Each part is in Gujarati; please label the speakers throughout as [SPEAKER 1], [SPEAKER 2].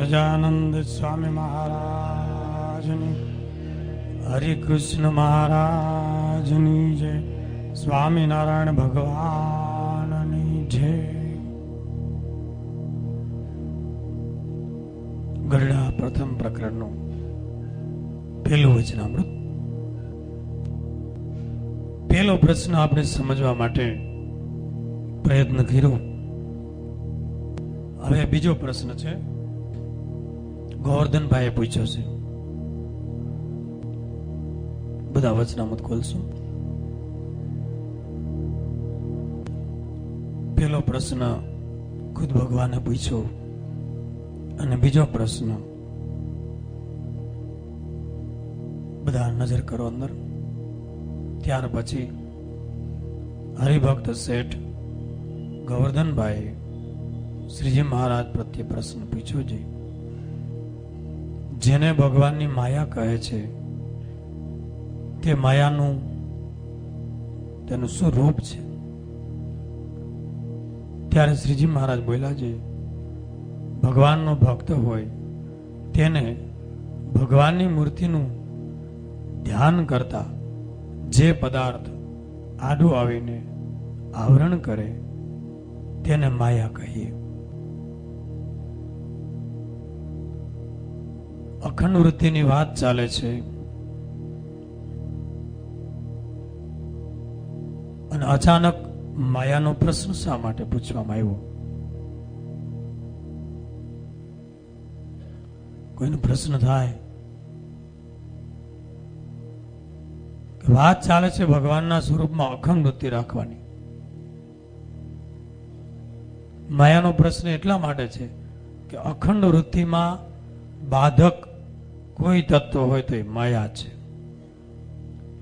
[SPEAKER 1] સહજાનંદ સ્વામી મહારાજની, હરિકૃષ્ણ મહારાજની જય, સ્વામિનારાયણ ભગવાનની જય. ગરડા પ્રથમ પ્રકરણનું પહેલું વચનામૃત. પહેલો પ્રશ્ન આપણે સમજવા માટે પ્રયત્ન કર્યો. હવે બીજો પ્રશ્ન છે, ગોવર્ધનભાઈએ પૂછ્યો છે. બધા વચનામૃત ખોલશું. પહેલો પ્રશ્ન ખુદ ભગવાને પૂછ્યો અને બીજો પ્રશ્ન બધા નજર કરો અંદર. ત્યાર પછી હરિભક્ત શેઠ ગોવર્ધનભાઈ શ્રીજી મહારાજ પ્રત્યે પ્રશ્ન પૂછ્યો છે. જેને ભગવાનની માયા કહે છે તે માયાનું તેનું શું રૂપ છે? ત્યારે શ્રીજી મહારાજ બોલ્યા છે, ભગવાનનો ભક્ત હોય તેને ભગવાનની મૂર્તિનું ધ્યાન કરતા જે પદાર્થ આડું આવીને આવરણ કરે તેને માયા કહીએ. અખંડ વૃત્તિની વાત ચાલે છે અને અચાનક માયાનો પ્રશ્ન શા માટે પૂછવામાં આવ્યો? કોઈનો પ્રશ્ન થાય કે વાત ચાલે છે ભગવાનના સ્વરૂપમાં અખંડ વૃત્તિ રાખવાની. માયાનો પ્રશ્ન એટલા માટે છે કે અખંડ વૃત્તિમાં બાધક કોઈ તત્વ હોય તો એ માયા છે.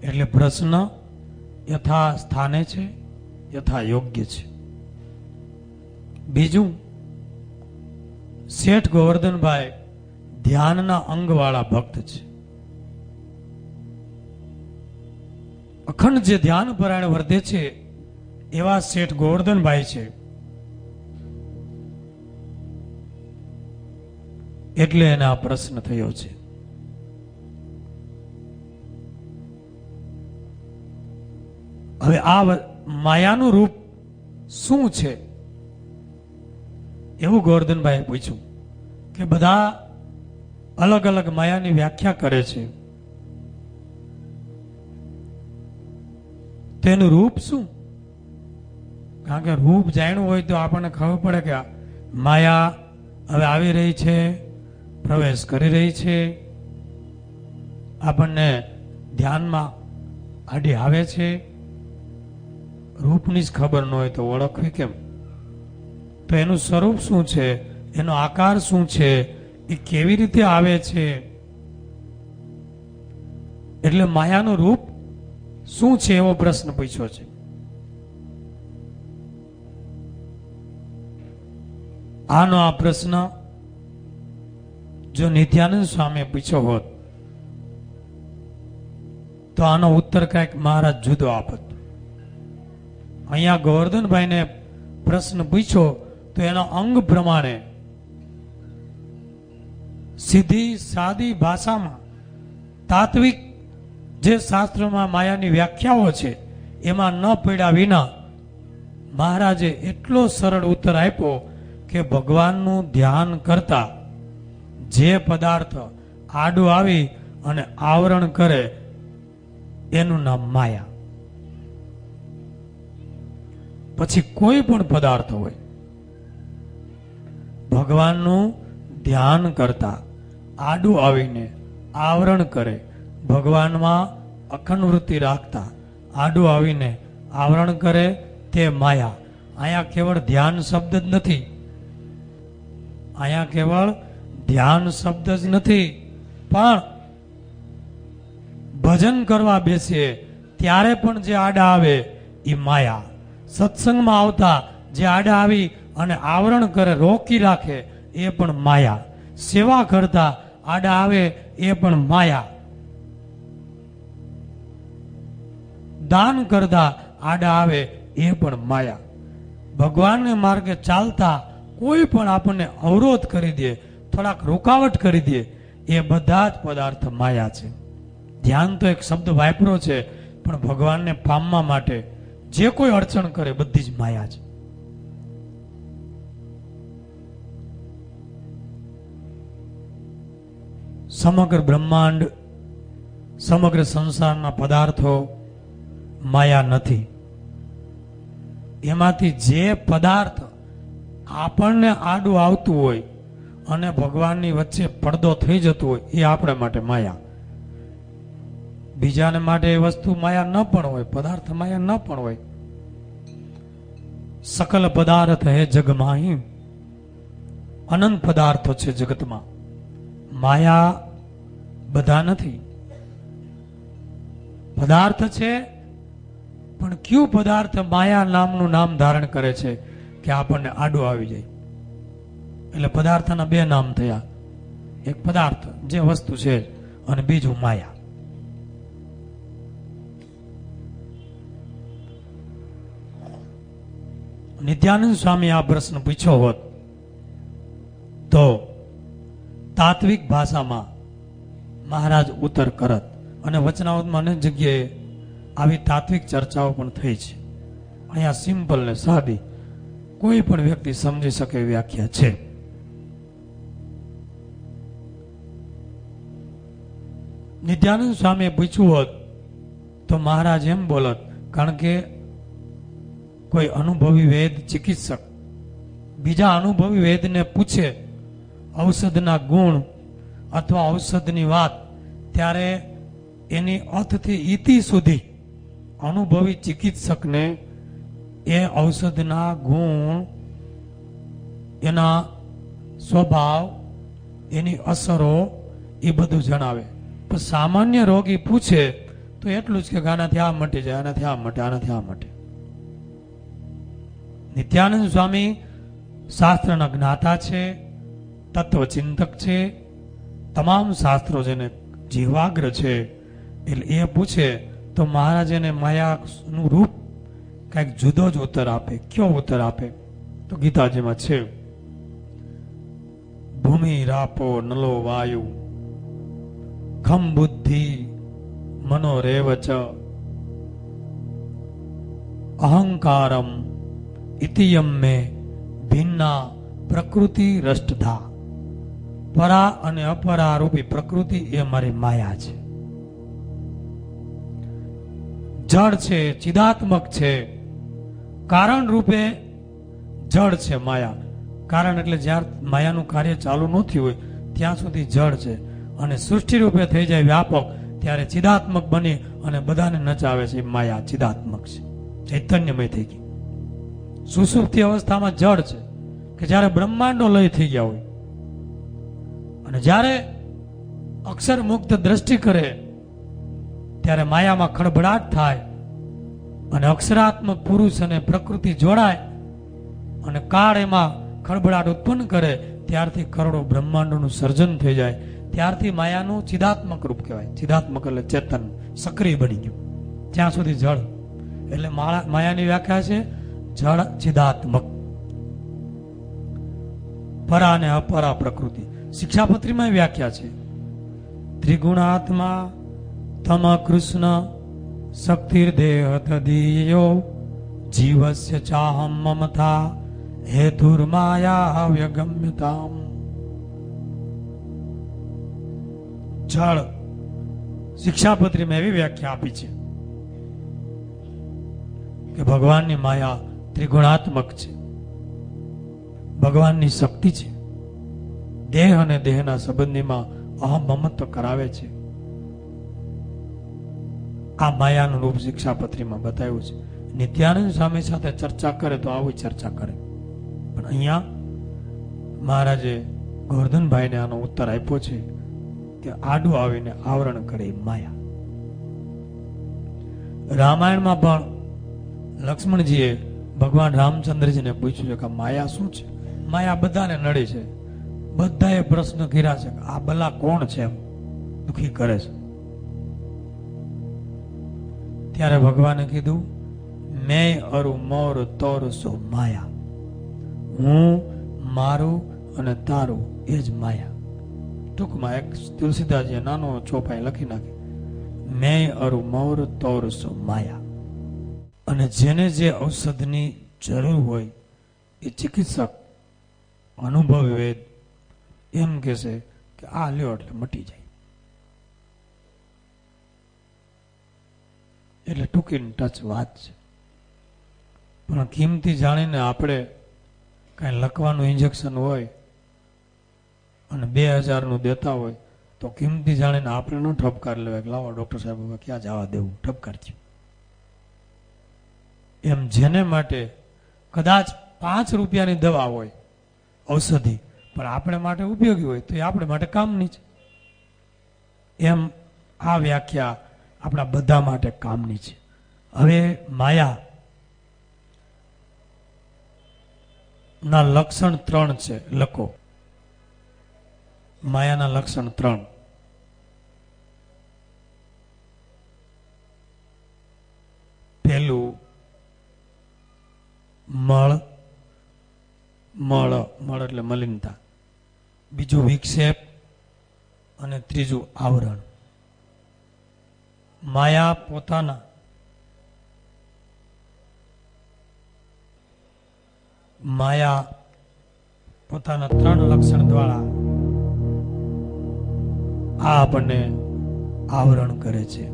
[SPEAKER 1] એટલે પ્રશ્ન યથા સ્થાને છે, યથા યોગ્ય છે. બીજું, શેઠ ગોવર્ધનભાઈ ધ્યાનના અંગવાળા ભક્ત છે. અખંડ જે ધ્યાન પરાયણ વર્તે છે એવા શેઠ ગોવર્ધનભાઈ છે. એટલે એને આ પ્રશ્ન થયો છે. હવે આ માયાનું રૂપ શું છે એવું ગોવર્ધનભાઈએ પૂછ્યું કે બધા અલગ અલગ માયાની વ્યાખ્યા કરે છે. તેનું રૂપ શું? કારણ કે રૂપ જાણ્યું હોય તો આપણને ખબર પડે કે માયા હવે આવી રહી છે, પ્રવેશ કરી રહી છે, આપણને ધ્યાનમાં આડી આવે છે. રૂપની જ ખબર ન હોય તો ઓળખવી કેમ? તો એનું સ્વરૂપ શું છે, એનો આકાર શું છે, એ કેવી રીતે આવે છે? એટલે માયાનું રૂપ શું છે એવો પ્રશ્ન પૂછ્યો છે. આનો આ પ્રશ્ન જો નિત્યાનંદ સ્વામીએ પૂછ્યો હોત તો આનો ઉત્તર કઈક મહારાજ જુદો આપત. અહીંયા ગોવર્ધનભાઈને પ્રશ્ન પૂછ્યો તો એના અંગ પ્રમાણે સીધી સાદી ભાષામાં તાત્વિક જે શાસ્ત્રમાં માયાની વ્યાખ્યાઓ છે એમાં ન પડ્યા વિના મહારાજે એટલો સરળ ઉત્તર આપ્યો કે ભગવાનનું ધ્યાન કરતા જે પદાર્થ આડું આવી અને આવરણ કરે એનું નામ માયા. પછી કોઈ પણ પદાર્થ હોય ભગવાનનું ધ્યાન કરતા આડું આવીને આવરણ કરે, ભગવાનમાં અખંડ વૃત્તિ રાખતા આડું આવીને આવરણ કરે તે માયા. અહીંયા કેવળ ધ્યાન શબ્દ જ નથી, અહીંયા કેવળ ધ્યાન શબ્દ જ નથી, પણ ભજન કરવા બેસીએ ત્યારે પણ જે આડા આવે એ માયા. સત્સંગમાં આવતા જે આડા આવી અને આવરણ કરે, રોકી રાખે, એ પણ માયા. સેવા કરતા આડા આવે એ પણ માયા. દાન કરતા આડા આવે એ પણ માયા. ભગવાનને માર્ગે ચાલતા કોઈ પણ આપણને અવરોધ કરી દે થોડાક રૂકાવટ કરી દે, એ બધા જ પદાર્થ માયા છે. ધ્યાન તો એક શબ્દ વાપરો છે, પણ ભગવાનને પામવા માટે જે કોઈ અડચણ કરે બધી જ માયા છે. સમગ્ર બ્રહ્માંડ, સમગ્ર સંસારના પદાર્થો માયા નથી. એમાંથી જે પદાર્થ આપણને આડું આવતું હોય અને ભગવાનની વચ્ચે પડદો થઈ જતો હોય એ આપણે માટે માયા. બીજાને માટે એ વસ્તુ માયા ન પણ હોય, પદાર્થ માયા ન પણ હોય. સકલ પદાર્થ હે જગમાહી, અનંત પદાર્થો છે જગતમાં. માયા બધા નથી. પદાર્થ છે, પણ કયું પદાર્થ માયા નામનું નામ ધારણ કરે છે કે આપણને આડું આવી જાય. એટલે પદાર્થના બે નામ થયા, એક પદાર્થ જે વસ્તુ છે અને બીજું માયા. નિત્યાનંદ સ્વામી આ પ્રશ્ન પૂછ્યો હોત તો તાત્વિક ભાષામાં મહારાજ ઉત્તર કરત, અને વચનાવતમાં અનેક જગ્યાએ આવી તાત્વિક ચર્ચાઓ પણ થઈ છે. અહીંયા સિમ્પલ ને સાદી કોઈ પણ વ્યક્તિ સમજી શકે એવી વ્યાખ્યા છે. નિત્યાનંદ સ્વામીએ પૂછ્યું હોત તો મહારાજ એમ બોલત, કારણ કે કોઈ અનુભવી વેદ ચિકિત્સક બીજા અનુભવી વેદને પૂછે ઔષધના ગુણ અથવા ઔષધની વાત, ત્યારે એની અથથી ઈતિ સુધી અનુભવી ચિકિત્સકને એ ઔષધના ગુણ, એના સ્વભાવ, એની અસરો એ બધું જણાવે. પણ સામાન્ય રોગી પૂછે તો એટલું જ કે આનાથી આ મટી જાય, આનાથી આ મટે, આનાથી આ મટે. નિત્યાનંદ સ્વામી શાસ્ત્રના જ્ઞાતા છે, તત્વચિંતક છે, તમામ શાસ્ત્રો જેને જીવાગ્ર છે. એટલે એ પૂછે તો મહારાજ એને માયાનું રૂપ કંઈક જુદો જ ઉત્તર આપે. કયો ઉત્તર આપે? તો ગીતાજીમાં છે, ભૂમિ રાપો નલો વાયુ ખમ બુદ્ધિ મનોરેવચ અહંકારમ ઇતિયમ મે ભિન્ના પ્રકૃતિ રષ્ટધા. પરા અને અપરા રૂપી પ્રકૃતિ એ મારી માયા છે. જળ છે, ચિદાત્મક છે, કારણ રૂપે જળ છે માયા. કારણ એટલે જ્યારે માયાનું કાર્ય ચાલુ ન થયું હોય ત્યાં સુધી જળ છે, અને સૃષ્ટિ રૂપે થઈ જાય વ્યાપક ત્યારે ચિદાત્મક બની અને બધાને નચાવે છે. માયા ચિદાત્મક છે, ચૈતન્યમય થઈ ગઈ. સુષુપ્તિ અવસ્થામાં જળ છે કે જ્યારે બ્રહ્માંડો લય થઈ ગયા હોય, અને જ્યારે અક્ષર મુક્ત દ્રષ્ટિ કરે ત્યારે માયામાં ખળભળાટ થાય અને અક્ષરાત્મક પુરુષ અને પ્રકૃતિ જોડાય અને કાળ એમાં ખળભળાટ ઉત્પન્ન કરે, ત્યારથી કરોડો બ્રહ્માંડોનું સર્જન થઈ જાય. ત્યારથી માયાનું ચિદાત્મક રૂપ કહેવાય. ચિદાત્મક એટલે ચેતન, સક્રિય બની ગયું. ત્યાં સુધી જળ. એટલે માયાની વ્યાખ્યા છે જળ ચિદાત્મક. પરા અને અપરા પ્રકૃતિ. શિક્ષાપત્રીમાં વ્યાખ્યા છે, ત્રિગુણાત્મા તમ કૃષ્ણ શક્તિર્દેહ તદીયો જીવસ્ય ચાહમ મમતા હેતુર્માયા વ્યગમ્યતામ. જળ શિક્ષાપત્રીમાં એવી વ્યાખ્યા આપી છે કે ભગવાનની માયા ત્રિગુણાત્મક છે, ભગવાનની શક્તિ છે, દેહ અને દેહના સંબંધીમાં અહમ મમત્વ કરાવે છે. આ માયાનું રૂપ શિક્ષાપત્રીમાં બતાવ્યું છે. નિત્યાનંદ સ્વામી સાથે ચર્ચા કરે તો આવી ચર્ચા કરે, પણ અહીંયા મહારાજે ગોવર્ધનભાઈને આનો ઉત્તર આપ્યો છે કે આડું આવીને આવરણ કરે માયા. રામાયણમાં પણ લક્ષ્મણજીએ ભગવાન રામચંદ્રજીને પૂછ્યું છે કે માયા શું છે? માયા બધાને નડે છે, બધાએ પ્રશ્ન કર્યા છે કે આ ભલા કોણ છે, એમ દુખી કરે છે. ત્યારે ભગવાને કીધું, મેં અરુ મોર તોર સો માયા. હું, મારું અને તારું એ જ માયા. ટૂંકમાં એક તુલસીદાસજીએ નાનો ચોપાઈ લખી નાખી, મેં અરુ મૌર તોર સો માયા. અને જેને જે ઔષધની જરૂર હોય એ ચિકિત્સક અનુભવી વેદ એમ કહેશે કે આ લ્યો એટલે મટી જાય. એટલે ટૂંકીને ટચ વાત છે. પણ કિંમતી જાણીને આપણે કાંઈ લખવાનું ઇન્જેક્શન હોય અને 2000નું દેતા હોય તો કિંમતી જાણીને આપણે ન ઠપકાર લેવાય કે લાવો ડૉક્ટર સાહેબ હવે ક્યાં જવા દેવું, ઠપકાર થયું. એમ જેને માટે કદાચ 5 રૂપિયાની દવા હોય ઔષધિ, પણ આપણે માટે ઉપયોગી હોય તો એ આપણે માટે કામની છે. એમ આ વ્યાખ્યા આપણા બધા માટે કામની છે. હવે માયા ના લક્ષણ 3 છે. લખો, માયાના લક્ષણ 3. પહેલું મળ, મળ એટલે મલિનતા. બીજું વિક્ષેપ અને ત્રીજું આવરણ. માયા પોતાના પોતાના 3 લક્ષણ દ્વારા આ આપણને આવરણ કરે છે.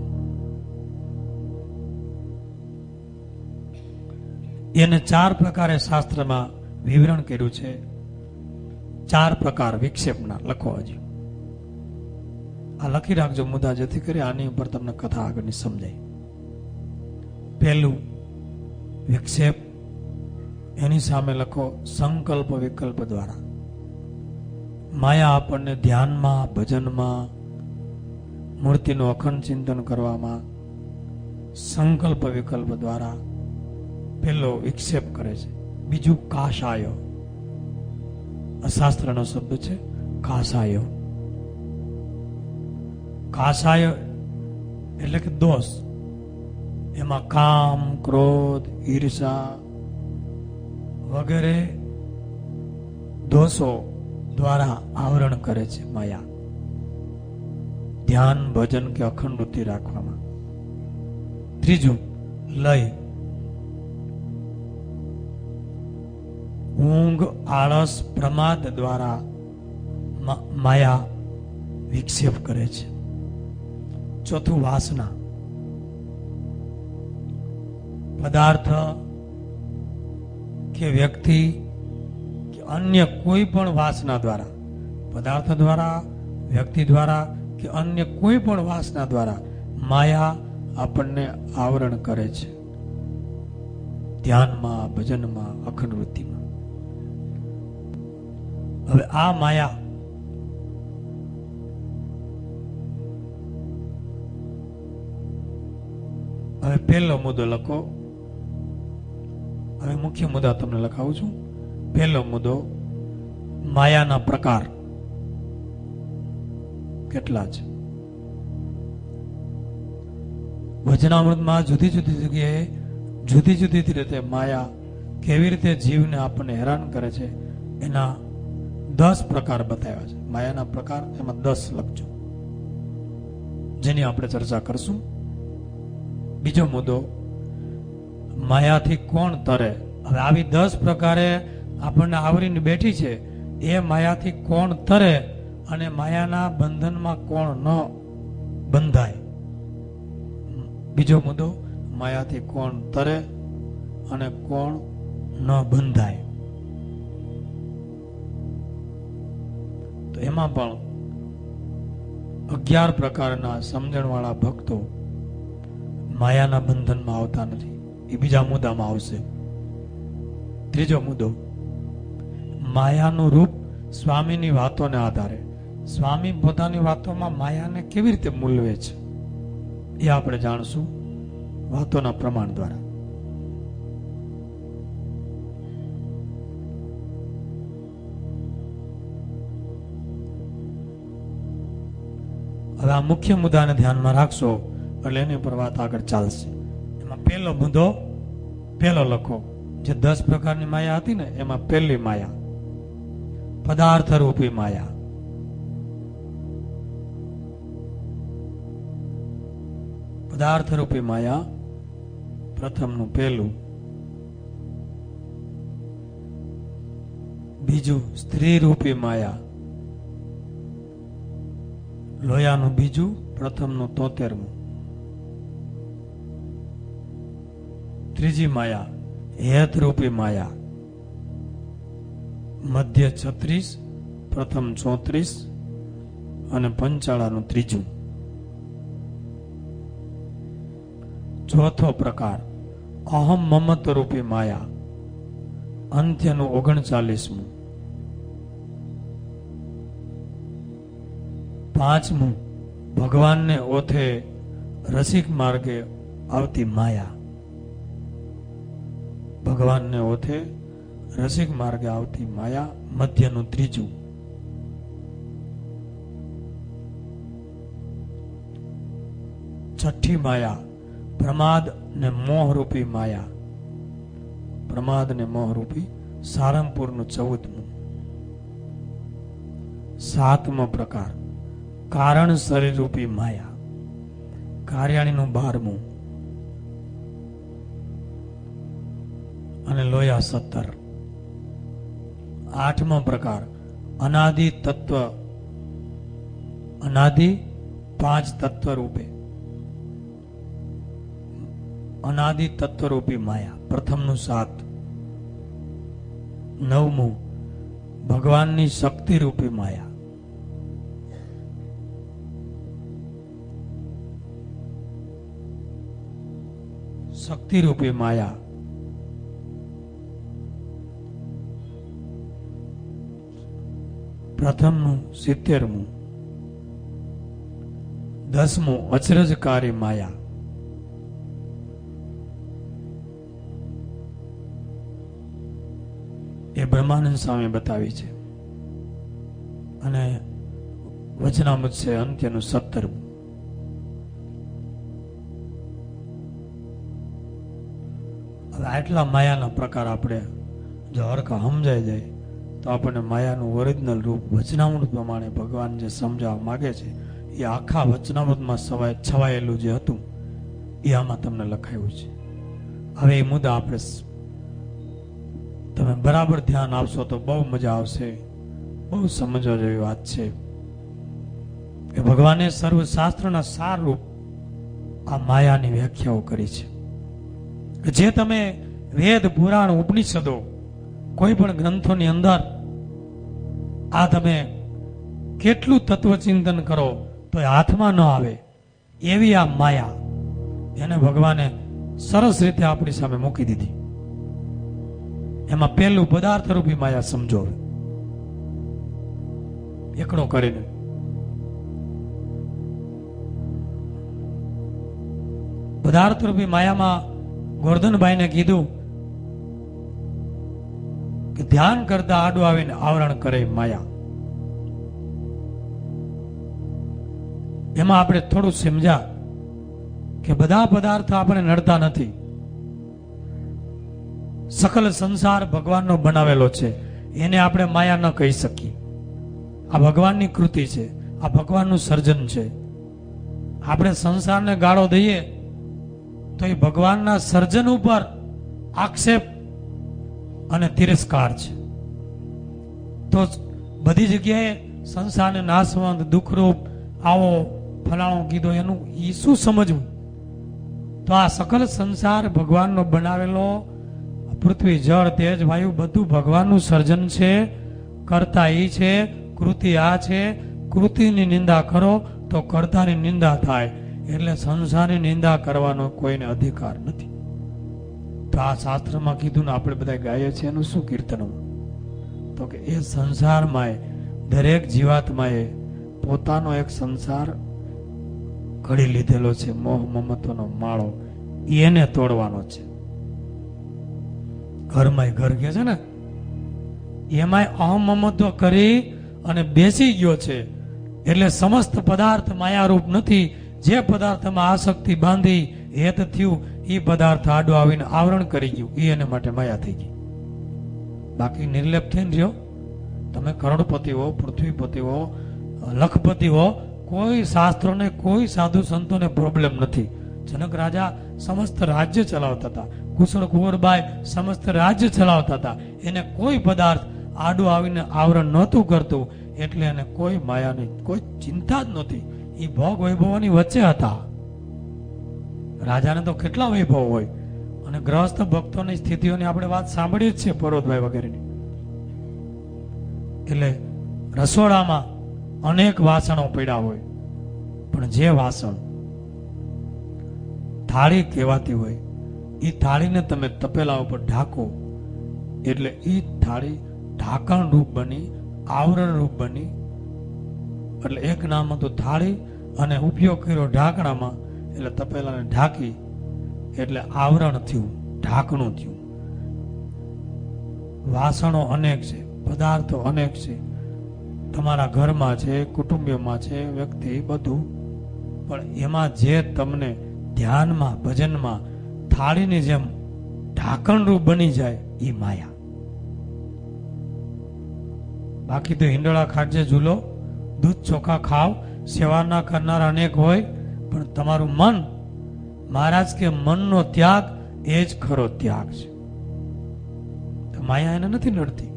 [SPEAKER 1] એને 4 પ્રકારે શાસ્ત્રમાં વિવરણ કર્યું છે. 4 પ્રકાર વિક્ષેપના. લખો હજી આ લખી રાખજો મુદ્દા, જેથી કરી આની ઉપર તમને કથા આગળની સમજાય. પહેલું વિક્ષેપ, એની સામે લખો સંકલ્પ વિકલ્પ દ્વારા. માયા આપણને ધ્યાનમાં, ભજનમાં, મૂર્તિનું અખંડ ચિંતન કરવામાં સંકલ્પ વિકલ્પ દ્વારા પેલો વિક્ષેપ કરે છે. બીજું કાષાય, શાસ્ત્રનો શબ્દ છે કાષાય. કાષાય એટલે કે દોષ. એમાં કામ, ક્રોધ, ઈર્ષા વગેરે દોષો દ્વારા આવરણ કરે છે માયા, ધ્યાન, ભજન કે અખંડ વૃત્તિ રાખવામાં. ત્રીજું લય, ઊંઘ, આળસ, પ્રમાદ દ્વારા માયા વિક્ષેપ કરે છે. ચોથું વાસના, પદાર્થ કે વ્યક્તિ કે અન્ય કોઈ પણ વાસના દ્વારા, પદાર્થ દ્વારા, વ્યક્તિ દ્વારા કે અન્ય કોઈ પણ વાસના દ્વારા માયા આપણને આવરણ કરે છે, ધ્યાનમાં, ભજનમાં, અખંડ વૃત્તિમાં. હવે આ માયા હવે પહેલો મુદ્દો લખો. હવે મુખ્ય મુદ્દા તમને લખાવું છું. પહેલો મુદ્દો, માયાના પ્રકાર કેટલા છે. વચનામૃતમાં જુદી જુદી જગ્યાએ જુદી જુદી રીતે માયા કેવી રીતે જીવને આપણને હેરાન કરે છે એના 10 પ્રકાર બતાવ્યા છે. માયાના પ્રકાર એમાં 10 લખજો, જેની આપણે ચર્ચા કરશું. બીજો મુદ્દો, માયાથી કોણ તરે. હવે આવી 10 પ્રકારે આપણને આવરીને બેઠી છે, એ માયાથી કોણ તરે અને માયાના બંધનમાં કોણ ન બંધાય. બીજો મુદ્દો, માયાથી કોણ તરે અને કોણ ન બંધાય. તો એમાં પણ 11 પ્રકારના સમજણવાળા ભક્તો માયાના બંધનમાં આવતા નથી. એ બીજા મુદ્દામાં આવશે. ત્રીજો મુદ્દો, માયાનું રૂપ સ્વામીની વાતોને આધારે. સ્વામી પોતાની વાતોમાં માયાને કેવી રીતે મૂલવે છે એ આપણે જાણશું વાતોના પ્રમાણ દ્વારા. હવે આ મુખ્ય મુદ્દાને ધ્યાનમાં રાખશો એટલે એની પર વાત આગળ ચાલશે. એમાં પહેલો મુદ્દો પહેલો લખો. જે 10 પ્રકારની માયા હતી ને એમાં પહેલી માયા પદાર્થ રૂપી માયા. પદાર્થ રૂપી માયા પ્રથમનું પહેલું, બીજું સ્ત્રી રૂપી માયા લોયાનું બીજું, પ્રથમનું 73મું, ત્રીજી માયા હેત રૂપી માયા મધ્ય 36, પ્રથમ 34 અને પંચાળાનું ત્રીજું. ચોથો પ્રકાર અહમ મમત્વ રૂપી માયા અંત્યનું 39મું. પાંચમું ભગવાનને ઓથે રસિક માર્ગે આવતી માયા, ભગવાનને ઓથે રસિક માર્ગે આવતી માયા મધ્યનું ત્રીજું. છઠ્ઠી માયા પ્રમાદ ને મોહ રૂપી માયા, પ્રમાદ ને મોહ રૂપી સારંગપુરનું 14મું. સાતમો પ્રકાર કારણ શરીર રૂપી માયા કાર્યાણીનું 12મું અને લોયા 17. આઠમો પ્રકાર અનાદિ તત્વ, અનાદિ 5 તત્વ રૂપે અનાદિ તત્વ રૂપી માયા પ્રથમનું 7. નવમું ભગવાનની શક્તિ રૂપી માયા, શક્તિ રૂપી માયા પ્રથમનું 70મું. 10મું અચરજકારી માયા, એ બ્રહ્માનંદ સ્વામી બતાવી છે અને વચનામૃત છે અંત્યનું 17મું. હવે આટલા માયાના પ્રકાર આપણે જો હરખા સમજાઈ જાય તો આપણને માયાનું ઓરિજિનલ રૂપ વચનામૃત પ્રમાણે ભગવાન જે સમજાવવા માગે છે એ આખા વચનામૃતમાં છવાયેલું જે હતું એ આમાં તમને લખાયું છે. હવે એ મુદ્દા આપણે તમે બરાબર ધ્યાન આપશો તો બહુ મજા આવશે. બહુ સમજવા જેવી વાત છે કે ભગવાને સર્વશાસ્ત્રના સાર રૂપ આ માયાની વ્યાખ્યાઓ કરી છે. જે તમે વેદ પુરાણ ઉપનિષદો કોઈ પણ ગ્રંથોની અંદર આ તમે કેટલું તત્વચિંતન કરો તો એ હાથમાં ન આવે એવી આ માયા એને ભગવાને સરસ રીતે આપણી સામે મૂકી દીધી. એમાં પહેલું પદાર્થ રૂપી માયા સમજો. એકડો કરીને પદાર્થ રૂપી માયામાં ગોરધનભાઈને કીધું કે ધ્યાન કરતા આડું આવીને આવરણ કરે માયા. એમાં આપણે થોડું સમજ્યા કે બધા પદાર્થ આપણે નડતા નથી. સકલ સંસાર ભગવાનનો બનાવેલો છે, એને આપણે માયા ન કહી શકીએ. આ ભગવાનની કૃતિ છે, આ ભગવાનનું સર્જન છે. આપણે સંસારને ગાળો દઈએ તો એ ભગવાનના સર્જન ઉપર આક્ષેપ અને તિરસ્કાર છે. તો બધી જગ્યાએ સંસારને નાશવંત દુઃખરૂપ આવો ફલાણો કીધો એનું એ શું સમજવું? તો આ સકલ સંસાર ભગવાનનો બનાવેલો, પૃથ્વી જળ તેજ વાયુ બધું ભગવાનનું સર્જન છે. કર્તા એ છે, કૃતિ આ છે. કૃતિની નિંદા કરો તો કર્તાની નિંદા થાય, એટલે સંસારની નિંદા કરવાનો કોઈને અધિકાર નથી. તો આ શાસ્ત્રમાં કીધું ને આપણે બધા ગાઈએ છીએ એનું શું કીર્તન? તો કે એ સંસારમાં દરેક જીવાત્માએ પોતાનો એક સંસાર ઘડી લીધેલો છે, મોહ મમત્વનો માળો, એને તોડવાનો છે. ઘરમાં ઘર કે છે ને એમાં અહમ મમત્વ કરી અને બેસી ગયો છે. એટલે સમસ્ત પદાર્થ માયારૂપ નથી. જે પદાર્થમાં આસક્તિ બાંધી હેત થયું એ પદાર્થ આડો આવીને આવરણ કરી ગયું, એ એને માટે માયા થઈ ગઈ. બાકી નિર્લેપ થઈને રહ્યો. તમે કરોડપતિ હો, પૃથ્વીપતિ હો, લખપતિ હો, કોઈ શાસ્ત્રોને કોઈ સાધુ સંતોને પ્રોબ્લેમ નથી. જનક રાજા સમસ્ત રાજ્ય ચલાવતા હતા, કુશળ કુંવરબાઈ સમસ્ત રાજ્ય ચલાવતા હતા. એને કોઈ પદાર્થ આડું આવીને આવરણ નહોતું કરતું, એટલે એને કોઈ માયાની કોઈ ચિંતા જ નહોતી. એ ભોગ વૈભવોની વચ્ચે હતા. રાજાને તો કેટલા વૈભવ હોય, અને ગ્રહસ્થ ભક્તોની સ્થિતિઓની આપણે વાત સાંભળીએ જ છે, પર્વતભાઈ વગેરેની. એટલે રસોડામાં અનેક વાસણો પડ્યા હોય, પણ જે વાસણ થાળી કહેવાતી હોય, એ થાળીને તમે તપેલા ઉપર ઢાંકો એટલે એ થાળી ઢાંકણ રૂપ બની, આવરણ રૂપ બની. એટલે એક નામ હતું થાળી, અને ઉપયોગ કર્યો ઢાંકણામાં, એટલે તપેલાને ઢાંકી એટલે આવરણ થયું, ઢાંકણું થયું. વાસણો અનેક છે, પદાર્થો અનેક છે, તમારા ઘરમાં છે, કુટુંબીઓમાં છે, વ્યક્તિ બધું. પણ એમાં જે તમને ધ્યાનમાં ભજનમાં થાળીની જેમ ઢાંકણરૂપ બની જાય એ માયા. બાકી તો હિંડોળા ખાટજે ઝૂલો, દૂધ ચોખા ખાવ, સેવા ના કરનાર અનેક હોય, પણ તમારું મન, મહારાજ કે મનનો ત્યાગ એ જ ખરો ત્યાગ છે. તો માયા એને નથી નડતી.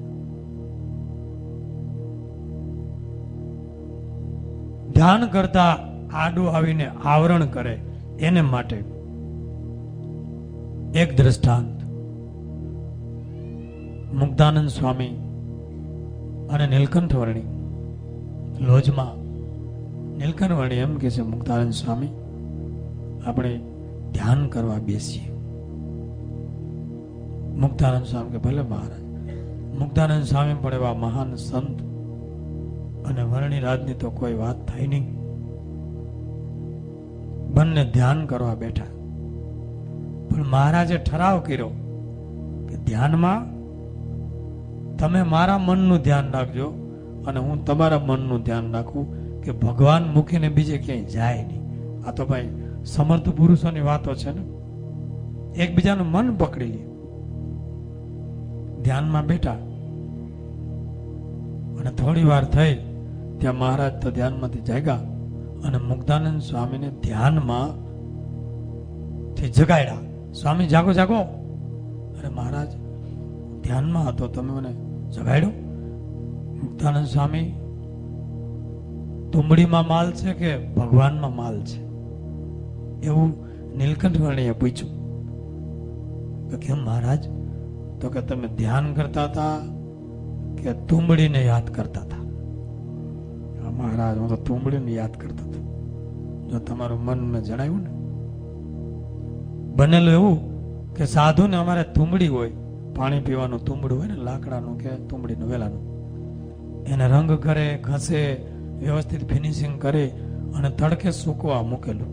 [SPEAKER 1] ધ્યાન કરતા આડું આવીને આવરણ કરે એને માટે એક દ્રષ્ટાંત. મુક્તાનંદ સ્વામી અને નીલકંઠ વર્ણી લોજમાં નીલકંઠ વર્ણી એમ કે છે, મુક્તાનંદ સ્વામી આપણે ધ્યાન કરવા બેસીએ. મુક્તાનંદ સ્વામી કે ભલે મહારાજ. મુક્તાનંદ સ્વામી પણ એવા મહાન સંત, અને વર્ણી રાજની તો કોઈ વાત થાય નહીં. બંને ધ્યાન કરવા બેઠા, પણ મહારાજે ઠરાવ કર્યો કે ધ્યાનમાં તમે મારા મનનું ધ્યાન રાખજો, અને હું તમારા મનનું ધ્યાન રાખું, કે ભગવાન મૂકીને બીજે ક્યાંય જાય નહીં. આ તો ભાઈ સમર્થ પુરુષોની વાતો છે ને, એકબીજાનું મન પકડી લે. ધ્યાનમાં બેઠા, અને થોડી વાર થઈ ત્યાં મહારાજ તો ધ્યાનમાંથી જાગ્યા, અને મુક્તાનંદ સ્વામીને ધ્યાનમાં થી જગાડ્યા. સ્વામી જાગો જાગો. અરે મહારાજ ધ્યાનમાં હતો, તમે મને જગાડ્યો. મુક્તાનંદ સ્વામી, તુંબડીમાં માલ છે કે ભગવાનમાં માલ છે? એવું નીલકંઠ વર્ણીએ પૂછ્યું. કે કેમ મહારાજ? તો કે તમે ધ્યાન કરતા હતા કે તુંબડીને યાદ કરતા હતા? મહારાજ હું તો તુંબડીને યાદ કરતો હતો. જો તમારું મન મેં જણાવ્યું ને, બનેલું એવું કે સાધુને અમારે તુંબડી હોય, પાણી પીવાનું તુંબડું હોય ને, લાકડાનું કે તુંબડીનું વેલાનું, એને રંગ કરે, ઘસે, વ્યવસ્થિત ફિનિશિંગ કરે, અને તડકે સૂકવા મૂકેલું.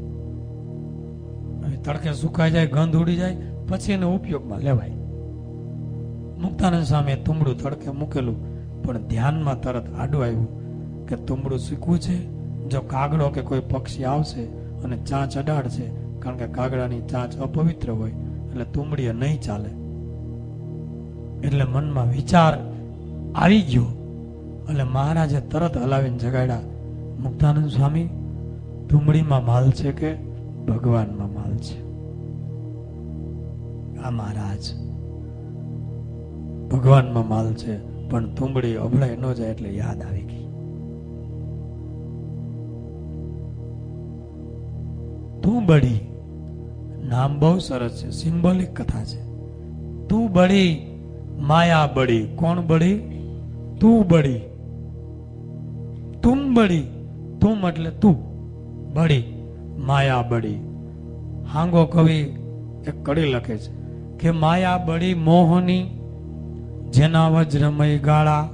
[SPEAKER 1] તડકે સુકાઈ જાય, ગંધ ઉડી જાય, પછી એને ઉપયોગમાં લેવાય. મુક્તાનંદ સ્વામીએ તુંબડું તડકે મૂકેલું, પણ ધ્યાનમાં તરત આડું આવ્યું કે તુંબડું સૂકવું છે. જો કાગડો કે કોઈ પક્ષી આવશે અને ચાંચ અડાડશે, કારણ કે કાગડાની ચાંચ અપવિત્ર હોય, એટલે તુંબડીએ નહીં ચાલે. એટલે મનમાં વિચાર આવી ગયો, એટલે મહારાજે તરત હલાવીને જગાડ્યા. મુક્તાનંદ સ્વામી, તુંબડીમાં માલ છે કે ભગવાનમાં માલ છે? આ મહારાજ, ભગવાનમાં માલ છે, પણ તુંબડી અભળાઈ ન જાય એટલે યાદ આવી ગઈ. તું બળી નામ બહુ સરસ છે, સિમ્બોલિક કથા છે. તું બળી માયા બળી. કોણ બળી? તું બળી. તુમ બળી. તુમ એટલે તું, બળી માયા બળી. હાંગો કવિ એક કડી લખે છે કે માયા બળી મોહની, જેના વજ્રમય ગાળા,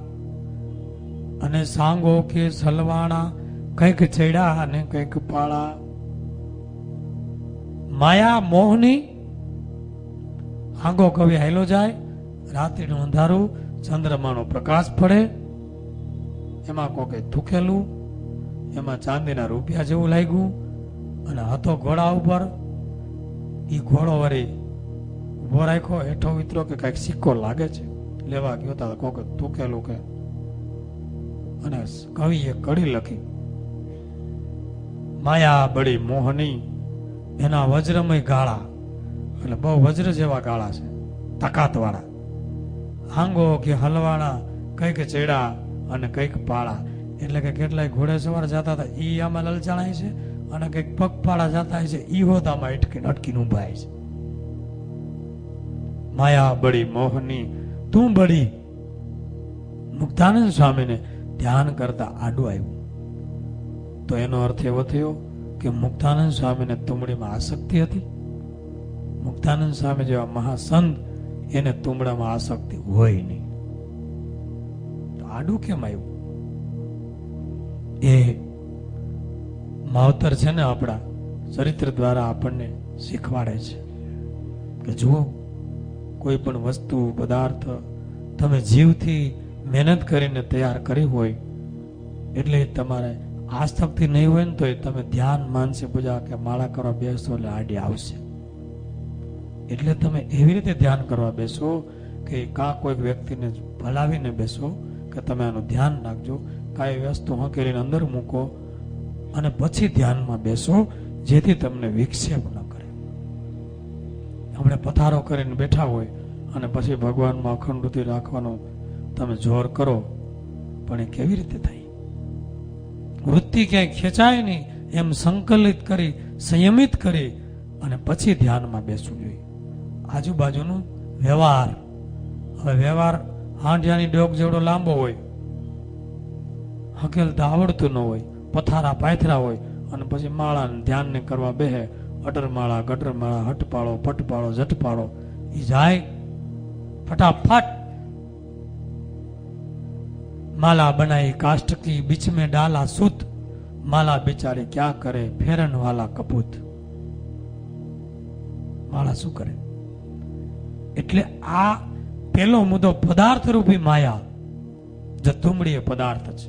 [SPEAKER 1] અને સાંગો કે સલવાણા, કંઈક ચડ્યા અને કંઈક પાળા. માયા મોહની. હાંગો કવિ હાલો જાય, રાત્રિનું અંધારું, ચંદ્રમાનો પ્રકાશ પડે, એમાં કોકે થૂકેલું, એમાં ચાંદીના રૂપિયા જેવું લાગ્યું, અને હતો ઘોડા ઉપર. એ ઘોડો વળી ઉભો રાખ્યો, હેઠો વિતરો કે કઈક સિક્કો લાગે છે, લેવા ગયો તા કોકે થૂકેલું કે. અને કવિએ કડી લખી, માયા બળી મોહની, એના વજ્રમય ગાળા, એટલે બહુ વજ્ર જેવા ગાળા છે, તાકાતવાળા. આંગો કે હલવાણા, કંઈક ચેડા અને કંઈક પાળા. એટલે કે કેટલાય ઘોડે સવાર જતા હતા ઈ આમાં લલચાણાય છે, અને કંઈક પગપાળા જતા છે ઈ હોતામાં અટકીને ઊભા છે. માયા બળી મોહની તું બળી. મુક્તાનંદ સ્વામીને ધ્યાન કરતા આડું આવ્યું. તો એનો અર્થ એવો થયો કે મુક્તાનંદ સ્વામીને તુંબડીમાં આસક્તિ હતી. મુક્તાનંદ સ્વામી જેવા મહાસંત એને તુંબડામાં આસક્તિ હોય નહીં. તો આડું કેમ આવ્યું? એ માવતર છે ને આપણા ચરિત્ર દ્વારા આપણને શીખવાડે છે કે જુઓ, કોઈ પણ વસ્તુ પદાર્થ તમે જીવથી મહેનત કરીને તૈયાર કરી હોય, એટલે તમારે આસક્તિ નહીં હોય ને તો તમે ધ્યાન, માનસી પૂજા કે માળા કરવા બેસો એટલે આડી આવશે. એટલે તમે એવી રીતે ધ્યાન કરવા બેસો કે કાં કોઈક વ્યક્તિને ભલાવીને બેસો કે તમે આનું ધ્યાન રાખજો, કાંઈ વસ્તુ હકેલીને અંદર મૂકો અને પછી ધ્યાનમાં બેસો, જેથી તમને વિક્ષેપ ન કરે. આપણે પથારો કરીને બેઠા હોય અને પછી ભગવાનમાં અખંડ વૃત્તિ રાખવાનો તમે જોર કરો, પણ એ કેવી રીતે થાય? વૃત્તિ ક્યાંય ખેંચાય નહીં એમ સંકલિત કરી, સંયમિત કરી અને પછી ધ્યાનમાં બેસવું જોઈએ. આજુબાજુનું વ્યવહાર, હવે વ્યવહાર હાંડિયાની ડોક જેવડો લાંબો હોય, હકેલતા આવડતું ન હોય, પથારા પાથરા હોય, અને પછી માળાને ધ્યાનને કરવા બેહે, અટરમાળા, ગટરમાળા, હટપાળો, પટપાળો, જટપાળો, એ જાય फटाफट माला बनाई काष्ठ की बीच में डाला सूत, माला बेचारे क्या करे फेरन वाला कपूत. माला શું કરે? એટલે આ પેલો મુદ્દો પદાર્થ રૂપી માયા, જે તુંબડી પદાર્થ છે,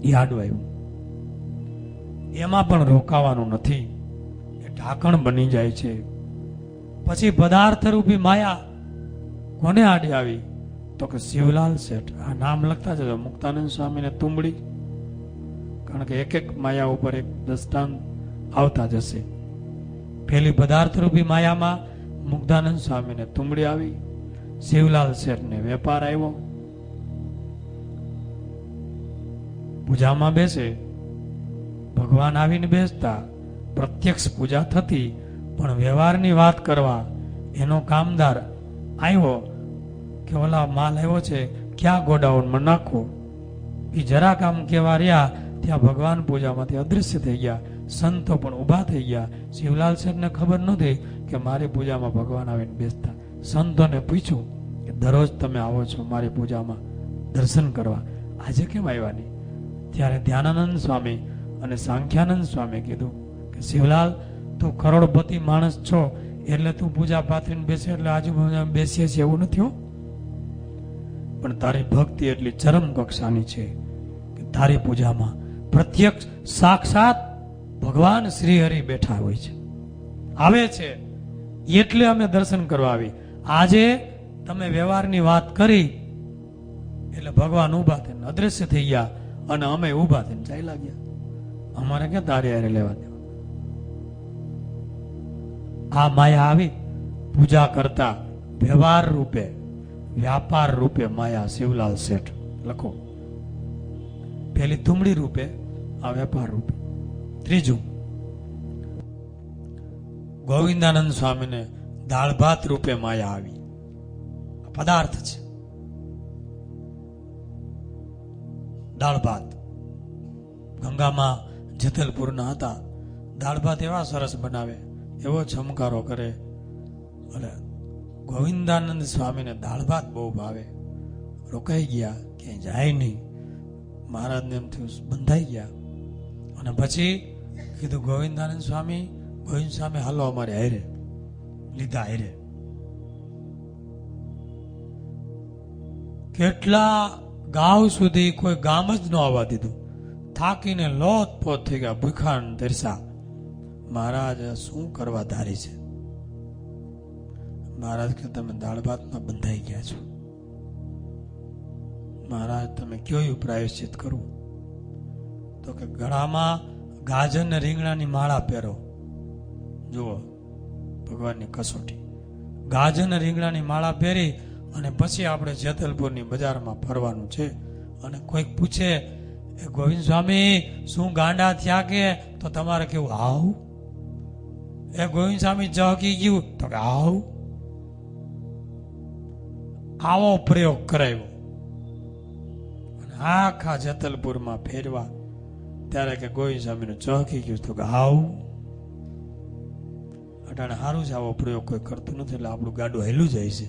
[SPEAKER 1] એ આડું આવ્યું. એમાં પણ રોકાવાનું નથી, એ ઢાંકણ બની જાય છે. પછી પદાર્થ રૂપી માયા કોને આડી આવી? તો કે શિવલાલ શેઠ. આ નામ લખતા જજો, મુક્તાનંદ સ્વામીને તુંબડી, કારણ કે એક એક માયા ઉપર એક દ્રષ્ટાંત આવતા જશે. પેલી પદાર્થ રૂપી માયામાં મુક્તાનંદ સ્વામીને તુંબડી આવી, શિવલાલ શેઠને વેપાર આવ્યો. પૂજામાં બેસે, ભગવાન આવીને બેસતા, પ્રત્યક્ષ પૂજા થતી, પણ વ્યવહારની વાત કરવા એનો કામદાર આવ્યો કે ઓલા માલ આવ્યો છે, ક્યાં ગોડાઉનમાં નાખો. એ જરા કામ કેવા રહ્યા ત્યાં ભગવાન પૂજામાંથી અદૃશ્ય થઈ ગયા. સંતો પણ ઊભા થઈ ગયા. શિવલાલ શેઠને ખબર નહોતી કે મારી પૂજામાં ભગવાન આવીને બેસતા. સંતોને પૂછ્યું કે દરરોજ તમે આવો છો મારી પૂજામાં દર્શન કરવા, આજે કેમ આવ્યા નહીં? ત્યારે ધ્યાનાનંદ સ્વામી અને સાંખ્યાનંદ સ્વામી કીધું કે શિવલાલ, તું કરોડપતિ માણસ છો એટલે તું પૂજા પાથરીને બેસે એટલે આજુબાજુ બેસીએ છીએ એવું નથી હો. પણ તારી ભક્તિ એટલી ચરમ કક્ષાની છે કે તારી પૂજામાં પ્રત્યક્ષ સાક્ષાત ભગવાન શ્રી હરિ બેઠા હોય છે, આવે છે, એટલે અમે દર્શન કરવા આવી. આજે તમે વ્યવહારની વાત કરી એટલે ભગવાન ઊભા થઈને અદ્રશ્ય થઈ ગયા અને અમે ઊભા થઈને ચાલ્યા ગયા. અમારે ક્યાં તારી હારે લેવા દેવા? આ માયા આવી પૂજા કરતા વ્યવહાર રૂપે, વ્યાપાર રૂપે માયા શિવલાલ શેઠ લખો. પેલી તુંબડી રૂપે, આ વેપાર રૂપે. ત્રીજું, ગોવિંદાનંદ સ્વામીને દાળ ભાત રૂપે માયા આવી. પદાર્થ છે દાળ ભાત. ગંગામાં જેતલપુરના હતા, દાળ ભાત એવા સરસ બનાવે, એવો ચમકારો કરે. અને ગોવિંદાનંદ સ્વામીને દાળ ભાત બહુ ભાવે. રોકાઈ ગયા, ક્યાંય જાય નહીં. મહારાજને એમ થયું બંધાઈ ગયા. અને પછી કીધું ગોવિંદાનંદ સ્વામી, ગોવિંદ સ્વામી હાલો અમારે હારે. લીધા હારે. કેટલા ગાવ સુધી કોઈ ગામ જ ન આવવા દીધું. થાકીને લોથપોથ થઈ ગયા, ભૂખા તરસા. મહારાજ શું કરવા ધારી છે? મહારાજ કે તમે દાળ ભાતમાં બંધાઈ ગયા છો. મહારાજ તમે કયો પ્રાયશ્ચિત કરવું? તો કે ગળામાં ગાજર ને રીંગણાની માળા પહેરો, જુઓ ભગવાનની કસોટી. ગાજ અને રીંગણાની માળા પહેરી અને પછી આપણે જેતલપુરની બજારમાં ફરવાનું છે. અને કોઈક પૂછે, એ ગોવિંદ સ્વામી શું ગાંડા થયા કે? તો તમારે કેવું, આવું. એ ગોવિંદ સ્વામી ચહકી ગયું, તો કે આવું. આવો પ્રયોગ કરાયો અને આખા જેતલપુરમાં ફેરવા ત્યારે કે ગોવિંદ સ્વામીનું ચહકી ગયું, તો કે આવું. અટાણે સારું છે આવો પ્રયોગ કોઈ કરતું નથી એટલે આપણું ગાડું હેલું જાય છે.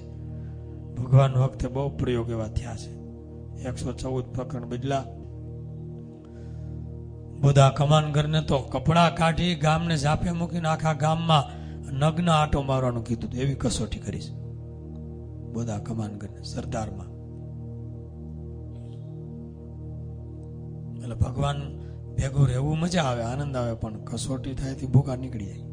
[SPEAKER 1] ભગવાન વખતે બહુ પ્રયોગ એવા થયા છે. 114 પ્રકરણ બદલા. બધા કમાનગરને તો કપડા કાઢી ગામને ઝાપે મૂકીને આખા ગામમાં નગ્ન આટો મારવાનું કીધું. એવી કસોટી કરીશ બધા કમાનગરને સરદારમાં. એટલે ભગવાન ભેગું રહેવું મજા આવે, આનંદ આવે, પણ કસોટી થાય થી ભૂખા નીકળી જાય.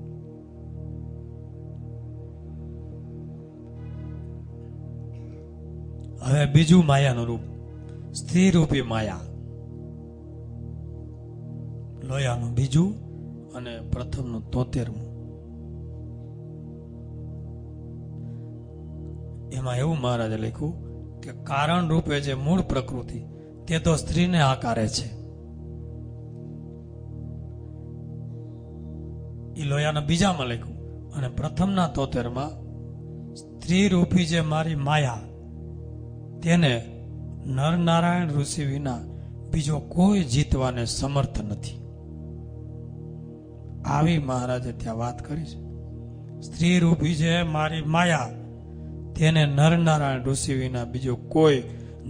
[SPEAKER 1] હવે બીજું માયાનું રૂપ, સ્ત્રી રૂપી માયા. લોયાનું બીજું અને પ્રથમનું 73મું. એમાં એવું મહારાજે લખ્યું કે કારણ રૂપે જે મૂળ પ્રકૃતિ તે તો સ્ત્રીને આકારે છે. એ લોયાના બીજામાં લખ્યું. અને પ્રથમના 73માં સ્ત્રી રૂપી જે મારી માયા તેને નરનારાયણ ઋષિ વિના બીજો કોઈ જીતવાને સમર્થ નથી. આવી મહારાજે ત્યાં વાત કરી છે. સ્ત્રી રૂપી છે મારી માયા તેને નરનારાયણ ઋષિ વિના બીજો કોઈ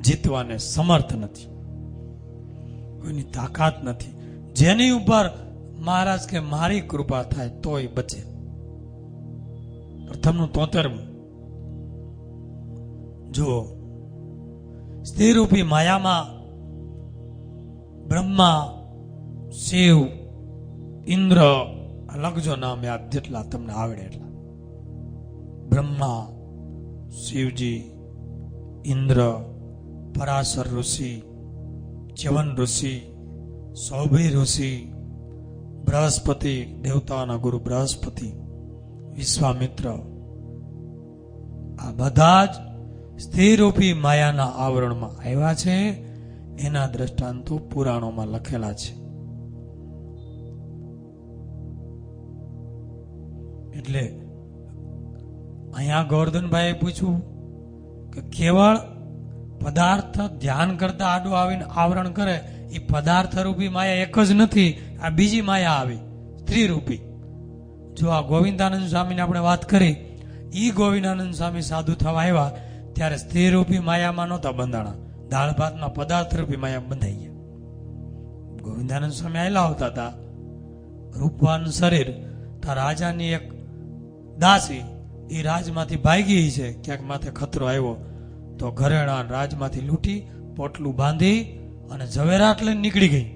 [SPEAKER 1] જીતવાને સમર્થ નથી, કોઈની તાકાત નથી. જેની ઉપર મહારાજ કે મારી કૃપા થાય તોય બચે. પ્રથમનું 73મું જુઓ. સ્ત્રી રૂપી માયામાં બ્રહ્મા, શિવ, ઇન્દ્ર, લખજો નામ યાદ જેટલા તમને આવડે એટલા. બ્રહ્મા, શિવજી, ઇન્દ્ર, પરાશર ઋષિ, ચ્યવન ઋષિ, સૌભી ઋષિ, બૃહસ્પતિ, દેવતાઓના ગુરુ બૃહસ્પતિ, વિશ્વામિત્ર, આ બધા જ સ્ત્રીરૂપી માયાના આવરણમાં આવ્યા છે. એના દ્રષ્ટાંતો પુરાણોમાં લખેલા છે. એટલે અહીંયા ગોવર્ધનભાઈએ પૂછ્યું કે કેવળ પદાર્થ ધ્યાન કરતા આડું આવીને આવરણ કરે, એ પદાર્થ રૂપી માયા એક જ નથી, આ બીજી માયા આવી સ્ત્રી રૂપી. જો આ ગોવિંદાનંદ સ્વામીને આપણે વાત કરી, ઈ ગોવિંદાનંદ સ્વામી સાધુ થવા આવ્યા ત્યારે સ્ત્રી રૂપી માયામાં નહોતા બંધાણા, દાળ ભાતમાં પદાર્થ રૂપી માયા બંધાઈ ગયા. ગોવિંદાનંદ સ્વામી આયલા આવતા હતા, રૂપવાન શરીર. તો રાજાની એક દાસી એ રાજમાંથી ભાગી છે, ક્યાંક માથે ખતરો આવ્યો તો ઘરેણા રાજમાંથી લૂંટી પોટલું બાંધી અને ઝવેરાત લઈને નીકળી ગઈ.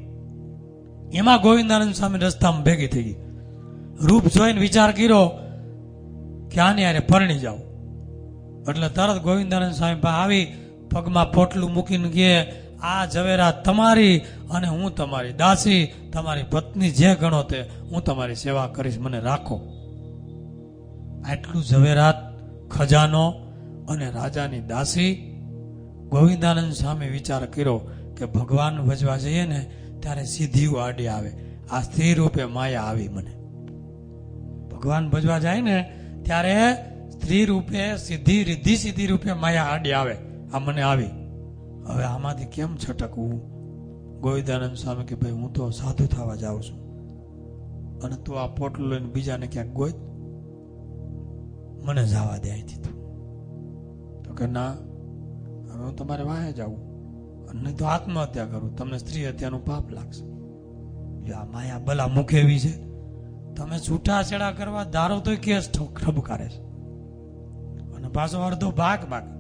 [SPEAKER 1] એમાં ગોવિંદાનંદ સ્વામી રસ્તામાં ભેગી થઈ ગઈ. રૂપ જોઈને વિચાર કર્યો કે આની હારે પરણી જાવ. એટલે તરત ગોવિંદાનંદ સ્વામી પાસે આવી પગમાં પોટલું મૂકીને કે આ ઝવેરાત તમારી અને હું તમારી દાસી, તમારી પત્ની જે ગણો તે હું તમારી સેવા કરીશ, મને રાખો. આટલું ઝવેરાત, ખજાનો અને રાજાની દાસી. ગોવિંદાનંદ સ્વામી વિચાર કર્યો કે ભગવાન ભજવા જઈએ ને ત્યારે સિદ્ધિઓ આડી આવે. આ સ્ત્રી રૂપે માયા આવી મને. ભગવાન ભજવા જાય ને ત્યારે સ્ત્રી રૂપે સીધી રિદ્ધિ સીધી રૂપે માયા આડી આવે. આ મને આવી. હવે આમાંથી કેમ છટકવું? ગોવિંદાનંદ સ્વામી કે ભાઈ હું તો સાધુ થવા જાઉં છું અને તું આ પોટલું લઈને બીજાને ક્યાંક ગોત, મને જવા દે અહીંથી. તો કે ના, હવે હું તમારે વાહે જાઉં અને નહીં તો આત્મહત્યા કરું, તમને સ્ત્રી હત્યાનું પાપ લાગશે. આ માયા ભલા મુખ એવી છે, તમે છૂટાછેડા કરવા ધારો તો કેસ ઠબકારે છે અને પાછો અડધો ભાગ માગે.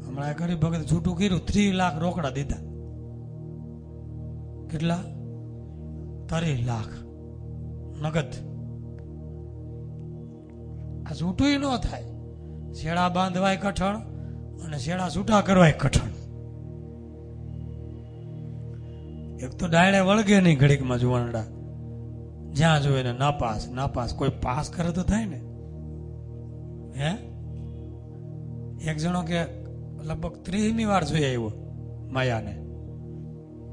[SPEAKER 1] હમણાં ગરીબ ભગત છૂટું કર્યું, 3 લાખ રોકડા દીધા. કેટલા? 3 લાખ નગદ. આ છૂટું ન થાય. શેડા બાંધવાય કઠણ અને શેડા છૂટા કરવાય કઠણ. એક તો ડાયણે વળગે નહીં ઘડીકમાં જુવાનડા. જ્યાં જોઈએ ને નાપાસ નાપાસ. કોઈ પાસ કરે તો થાય ને. હે એક જણો કે લગભગ 30મી વાર જોઈ આવ્યો માયાને.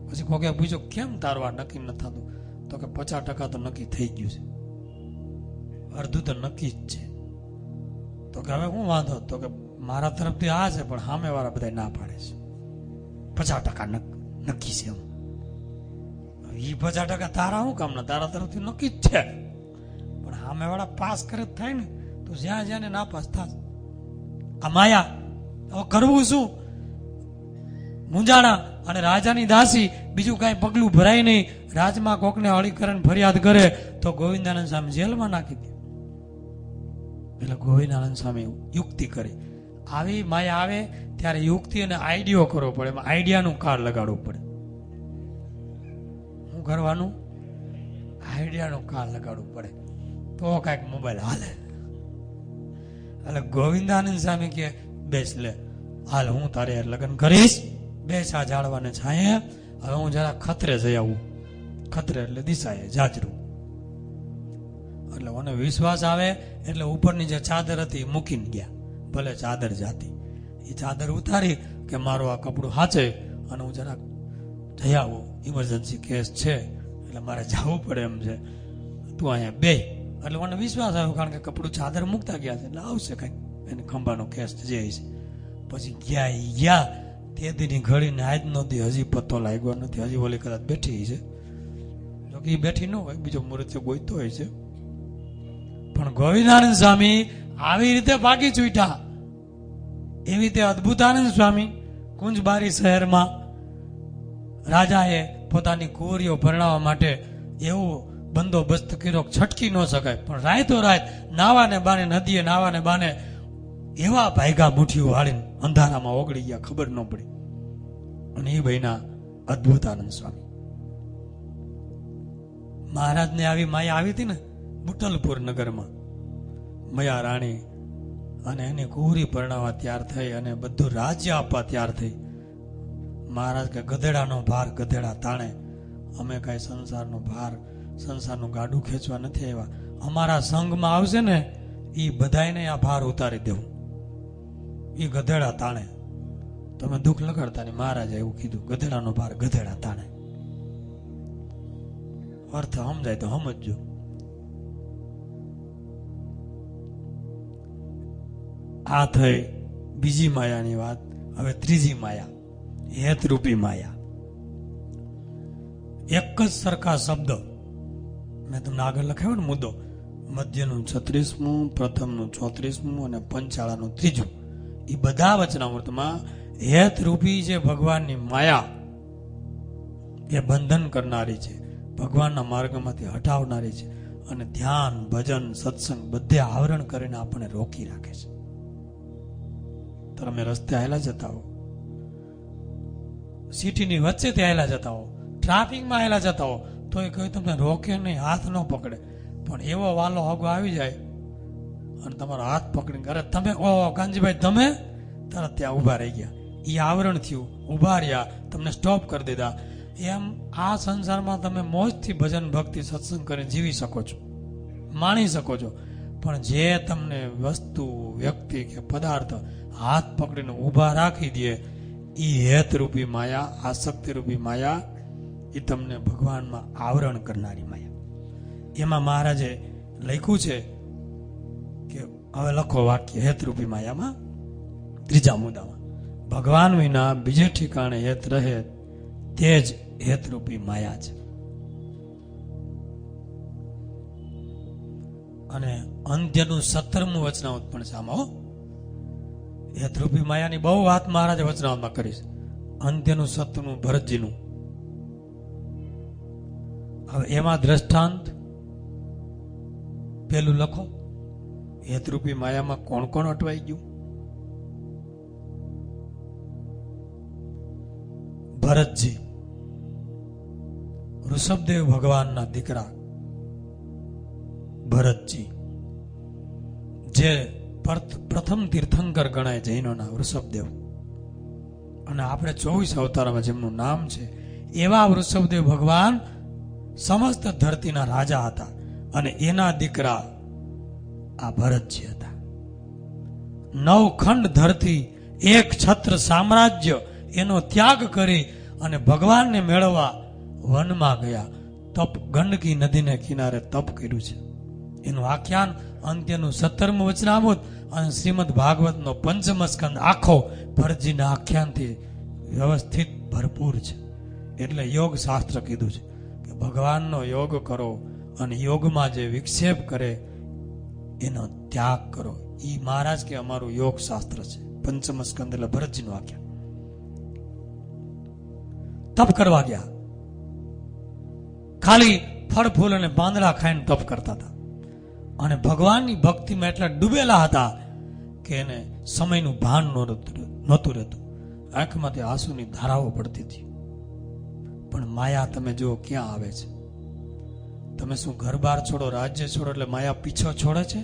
[SPEAKER 1] પછી કોકે પૂછ્યું કેમ તારું આ નક્કી ન થતું? તો કે 50% તો નક્કી થઈ ગયું છે, અડધું તો નક્કી જ છે. તો કે હવે શું વાંધો? તો કે મારા તરફથી આ છે પણ સામે વાળા બધા ના પાડે છે. 50% નક્કી છે. એ 50% તારા શું કામ ના? તારા તરફથી નક્કી જ છે, પણ સામે વાળા પાસ કરે જ થાય ને. તો જ્યાં જ્યાં ના પાસ થાય આ માયા. હવે કરવું શું? મુંજાણા અને રાજાની દાસી, બીજું કાંઈ પગલું ભરાય નહીં. રાજમાં કોકને અળીકરણ ફરિયાદ કરે તો ગોવિંદાનંદ સ્વામી જેલમાં નાખી દે. એટલે ગોવિંદાનંદ સ્વામી યુક્તિ કરે. આવી માયા આવે ત્યારે યુક્તિ અને આઈડિયો કરવો પડે. એમાં આઈડિયાનું કાર્ડ લગાડવું પડે. શું કરવાનું? આઈડિયાનું કાર્ડ લગાડવું પડે તો કાંઈક મોબાઈલ હાલે. એટલે ગોવિંદાનંદ સ્વામી કે બેસ લે, હાલ હું તારે લગ્ન કરીશ, બેસ આ જાળવાને છાંયે. હવે હું જરા ખતરે જઈ આવું. ખતરે એટલે દિશાએ જાજરું. એટલે મને વિશ્વાસ આવે એટલે ઉપરની જે ચાદર હતી એ મૂકીને ગયા. ભલે ચાદર જાતી, એ ચાદર ઉતારી કે મારું આ કપડું હાચે અને હું જરા જઈ આવું, ઇમરજન્સી કેસ છે એટલે મારે જવું પડે એમ છે, તું અહીંયા બે. એટલે મને વિશ્વાસ આવ્યો, કારણ કે કપડું ચાદર મૂકતા ગયા છે એટલે આવશે કંઈક એને ખંભાનો કેસ જે છે. પછી ગયા તે દીની ઘડીને આજ નહોતી, હજી પત્તો લાગ્યો નથી. હજી ઓલી કદાચ બેઠી છે, જોકે એ બેઠી ન હોય, બીજો મૃત્યુ ગોઈતો હોય છે. પણ ગોવિંદાનંદ સ્વામી આવી રીતે ભાગી છૂટ્યા. એવી રીતે અદ્ભુતાનંદ સ્વામી કુંજબારી શહેરમાં રાજાએ પોતાની કુંવરીઓ પરણાવવા માટે એવો બંદોબસ્ત કર્યો, છટકી ન શકાય. પણ રાયતો રાત નાવાને બાને, નદીએ નાવાને બાને એવા ભાઈગા મુઠ્ઠીઓ વાળીને અંધારામાં ઓગળી ગયા, ખબર ન પડી. અને એ ભાઈના અદ્ભુતાનંદ સ્વામી મહારાજને આવી માયા આવી હતી ને બુટલપુર નગરમાં. મયા રાણી અને એની કુંવરી પરણાવવા તૈયાર થઈ અને બધું રાજ્ય આપવા તૈયાર થઈ. મહારાજ કે ગધેડાનો ભાર ગધેડા તાણે. અમે કઈ સંસારનો ભાર, સંસારનું ગાડું ખેંચવા નથી આવ્યા. અમારા સંઘમાં આવશે ને એ બધાને આ ભાર ઉતારી દેવું, એ ગધેડા તાણે. તમે દુઃખ લગાડતા નહીં. મહારાજે એવું કીધું, ગધેડાનો ભાર ગધેડા તાણે. અર્થ સમજાય તો સમજજો. આ થઈ બીજી માયાની વાત. હવે ત્રીજી માયા, હેતરૂપી માયા. એક જ સરખા શબ્દ મેં તમને આગળ લખાયો ને મુદ્દો, મધ્યનું 36મું, પ્રથમનું 34મું અને પંચાળાનું 3જું. એ બધા વચનામૃતમાં હેતરૂપી જે ભગવાનની માયા એ બંધન કરનારી છે, ભગવાનના માર્ગમાંથી હટાવનારી છે, અને ધ્યાન, ભજન, સત્સંગ બધે આવરણ કરીને આપણને રોકી રાખે છે. તમે રસ્તે આવેલા જતા હો, સિટીની વચ્ચેથી આવેલા જતા હો, ટ્રાફિકમાં આવેલા જતા હો, તો એ કોઈ તમને રોકે નહીં, હાથ ન પકડે. પણ એવો વાલો હગો આવી જાય અને તમારો હાથ પકડીને અરે તમે કાનજીભાઈ તમે તરત ત્યાં ઉભા રહી ગયા. એ આવરણ થયું, ઉભા રહ્યા, તમને સ્ટોપ કરી દીધા. એમ આ સંસારમાં તમે મોજથી ભજન, ભક્તિ, સત્સંગ કરીને જીવી શકો છો, માણી શકો છો. પણ જે તમને વસ્તુ, વ્યક્તિ કે પદાર્થ હાથ પકડીને ઉભા રાખી દે, એ હેતરૂપી માયા, આસક્તિરૂપી માયા, એ તમને ભગવાનમાં આવરણ કરનારી માયા. એમાં મહારાજે લખ્યું છે કે હવે લખો વાક્ય હેતરૂપી માયામાં, ત્રીજા મુદ્દામાં, ભગવાન વિના બીજે ઠેકાણે હેત રહે તે જ હેતરૂપી માયા છે. અને અંત્યનું 17મું વચનામૃત પણ છે આમાં. હેતરૂપી માયાની બહુ વાત મહારાજે વચનામૃતમાં કરી છે. અંત્યનું 17મું ભરતજીનું. હવે એમાં દ્રષ્ટાંત પેલું લખો, હેતરૂપી માયામાં કોણ કોણ અટવાઈ ગયું? ભરતજી, ઋષભદેવ ભગવાનના દીકરા ભરતજી, જે પ્રથમ તીર્થંકર ગણાય જૈનોના વૃષભદેવ. અને આપણે 24 અવતારમાં જેમનું નામ છે એવા વૃષભદેવ ભગવાન સમસ્ત ધરતીના રાજા હતા અને એના દીકરા આ ભરતજી હતા. 9 ખંડ ધરતી, એક છત્ર સામ્રાજ્ય એનો ત્યાગ કરી અને ભગવાનને મેળવવા વનમાં ગયા. તપ, ગંડકી નદીને કિનારે તપ કર્યું છે. એનું આખ્યાન અંત્યનું 17મું વચનામૃત અને શ્રીમદ ભાગવતનો 5મ સ્કંદ આખો ભરતજીના આખ્યાનથી વ્યવસ્થિત ભરપૂર છે. એટલે યોગ શાસ્ત્ર કીધું છે કે ભગવાનનો યોગ કરો અને યોગમાં જે વિક્ષેપ કરે એનો ત્યાગ કરો. એ મહારાજ કે અમારું યોગ શાસ્ત્ર છે. 5મ સ્કંદ એટલે ભરતજીનું આખ્યાન. તપ કરવા ગયા. ખાલી ફળ ફૂલ અને પાંદડા ખાઈને તપ કરતા હતા અને ભગવાનની ભક્તિમાં એટલા ડૂબેલા હતા કે એને સમયનું ભાન નહોતું રહેતું. આંખમાંથી આંસુની ધારાઓ પડતી હતી. પણ માયા તમે જુઓ ક્યાં આવે છે. તમે શું ઘર બાર છોડો, રાજ્ય છોડો એટલે માયા પીછો છોડે છે?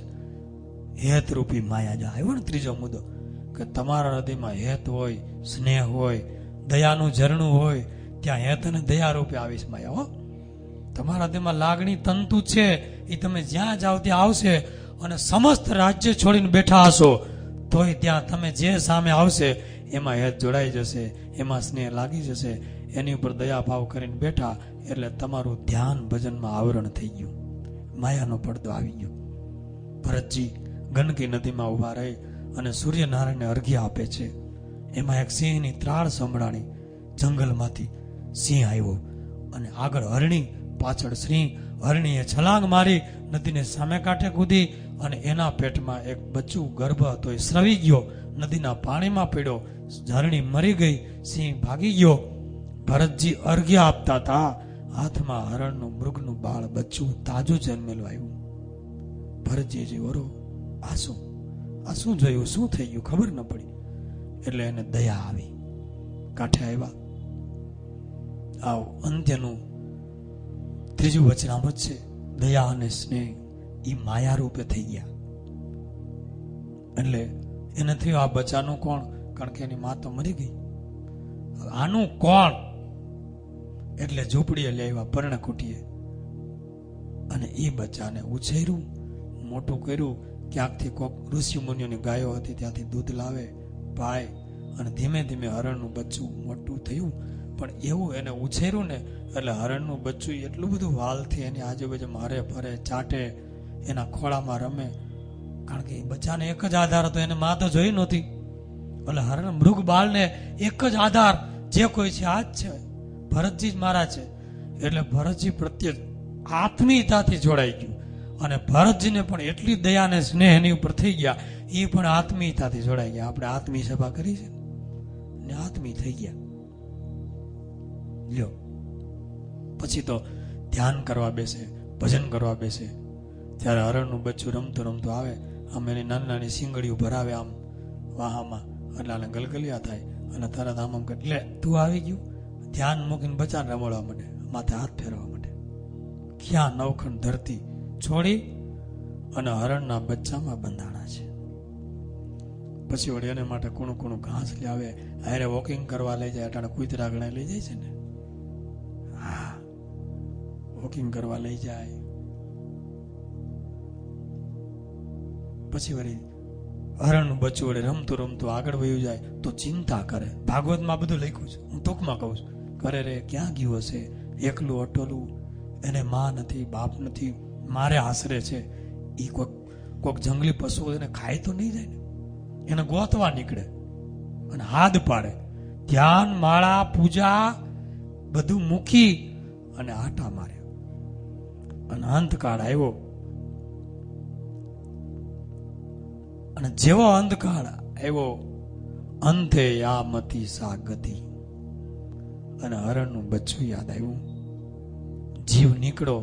[SPEAKER 1] હેત રૂપી માયા જ આવ્યો ને. ત્રીજો મુદ્દો કે તમારા હૃદયમાં હેત હોય, સ્નેહ હોય, દયાનું ઝરણું હોય, ત્યાં હેત અને દયા રૂપે આવીશ માયા. હો, તમારા હૃદયમાં લાગણી તંતુ છે, એ તમે જ્યાં જાઓ ત્યાં આવશે. અને સમસ્ત રાજ્ય છોડીને બેઠા હશો તોય ત્યાં તમે જે સામે આવશે એમાં હેત જોડાઈ જશે, એમાં સ્નેહ લાગી જશે. એની ઉપર દયા ભાવ કરીને બેઠા એટલે તમારું ધ્યાન ભજનમાં આવરણ થઈ ગયું, માયાનો પડદો આવી ગયો. ભરતજી ગંડકી નદીમાં ઉભા રહી અને સૂર્યનારાયણને અર્ઘ્ય આપે છે. એમાં એક સિંહની ત્રાળ સંભળાણી. જંગલમાંથી સિંહ આવ્યો અને આગળ હરણી, પાછળ સિંહ. હરણીએ છલાંગ મારી નદીને સામે કાંઠે કૂદી અને એના પેટમાં એક બચ્ચું ગર્ભ હતો એ સ્રવી ગયો, નદીના પાણીમાં પડ્યો. હરણી મરી ગઈ, સિંહ ભાગી ગયો. ભરતજી અર્ઘ્ય આપતા હતા. હાથમાં હરણનું મૃગનું બાળ બચ્ચું તાજું જન્મેલું આવ્યું. ભરતજી ઓરો આ શું જોયું, શું થઈ ગયું ખબર ન પડી. એટલે એને દયા આવી, કાંઠે આવ્યા. આવ અંત્યનું 3જું વચનામૃત છે. દયા અને સ્નેહ એ માયા રૂપે થઈ ગયા. એટલે એને થયું આ બચ્ચાનું કોણ, કારણ કે એની મા તો મરી ગઈ. આનું કોણ? એટલે ઝૂંપડીએ લઈ આવ્યા, પર્ણકુટીએ. અને એ બચ્ચાને ઉછેર્યું, મોટું કર્યું. ક્યાંકથી કોક ઋષિ મુનિઓની ગાયો હતી ત્યાંથી દૂધ લાવે, પાય અને ધીમે ધીમે હરણનું બચ્ચું મોટું થયું. પણ એવું એને ઉછેર્યું ને એટલે હરણનું બચ્ચું એટલું બધું વાલથી એની આજુબાજુ મારે ફરે, ચાટે, એના ખોળામાં રમે. કારણ કે એ બચ્ચાને એક જ આધાર હતો, એને માં તો જોઈ નહોતી. એટલે હરણ મૃગ બાળને એક જ આધાર જે કોઈ છે આ જ છે, ભરતજી જ મારા છે. એટલે ભરતજી પ્રત્યે આત્મીયતાથી જોડાઈ ગયું. અને ભરતજીને પણ એટલી દયા અને સ્નેહ એની ઉપર થઈ ગયા, એ પણ આત્મીયતાથી જોડાઈ ગયા. આપણે આત્મીય સભા કરી છે ને આત્મીય થઈ ગયા. લ્યો, પછી તો ધ્યાન કરવા બેસે, ભજન કરવા બેસે. ત્યારે હરણનું બચ્ચું રમતું રમતું આવે, આમ એની નાની નાની સિંગડીઓ ભરાવે આમ વાહામાં, એટલે આને ગલગલિયા થાય. અને તરત આમ આમ એટલે તું આવી ગયું, ધ્યાન મૂકીને બચ્ચાને રમડવા માંડે, માથે હાથ ફેરવા માંડે. ક્યાં 9 ખંડ ધરતી છોડી અને હરણના બચ્ચામાં બંધાણા છે. પછી વળી એને માટે કુણું કુણું ઘાસ લાવે, હારે વોકિંગ કરવા લઈ જાય. અટાણે કૂતરા ગણા લઈ જાય છે ને, હા, વોકિંગ કરવા લઈ જાય. પછી વળી હરણનું બચ્ચું વડે રમતું રમતું આગળ વયું જાય તો ચિંતા કરે. ભાગવતમાં બધું લખ્યું છે, હું ટૂંકમાં કહું છું. કરે રે ક્યાં ગયું હશે, એકલું અટોલું, એને માં નથી, બાપ નથી, મારે આશરે છે. એ કોઈક જંગલી પશુ એને ખાય તો નહીં જાય ને, એને ગોતવા નીકળે અને હાથ પાડે. ધ્યાન, માળા, પૂજા બધું મૂકી અને આટા માર્યા. અને અંતકાળ આવ્યો. અને જેવો અંધકાળ આવ્યો, અંતે યામતી સા ગતિ. અને હરણનું બચ્ચું યાદ આવ્યું. જીવ નીકળો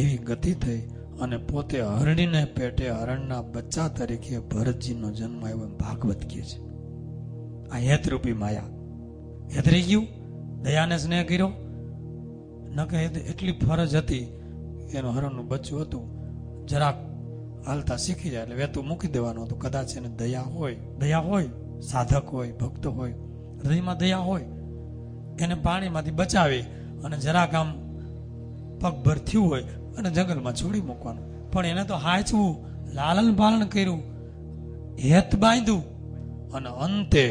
[SPEAKER 1] એવી ગતિ થઈ અને પોતે હરણીને પેટે હરણના બચ્ચા તરીકે ભરતજીનો જન્મ આવ્યો. ભાગવત કહે છે આ હેતરૂપી માયા. હેતરી ગયું, દયાને સ્નેહ કર્યો. ન કે એટલી ફરજ હતી, એનું હરણનું બચ્ચું હતું, જરાક હાલતા શીખી જાય એટલે વેતું મૂકી દેવાનું હતું. કદાચ એને દયા હોય, સાધક હોય, ભક્ત હોય, હૃદયમાં દયા હોય, એને પાણીમાંથી બચાવી અને જરાક આમ પગભર થયું હોય અને જંગલમાં છોડી મૂકવાનું. પણ એને તો હાચવું, લાલન પાલન કર્યું, હેત બાંધ્યું અને અંતે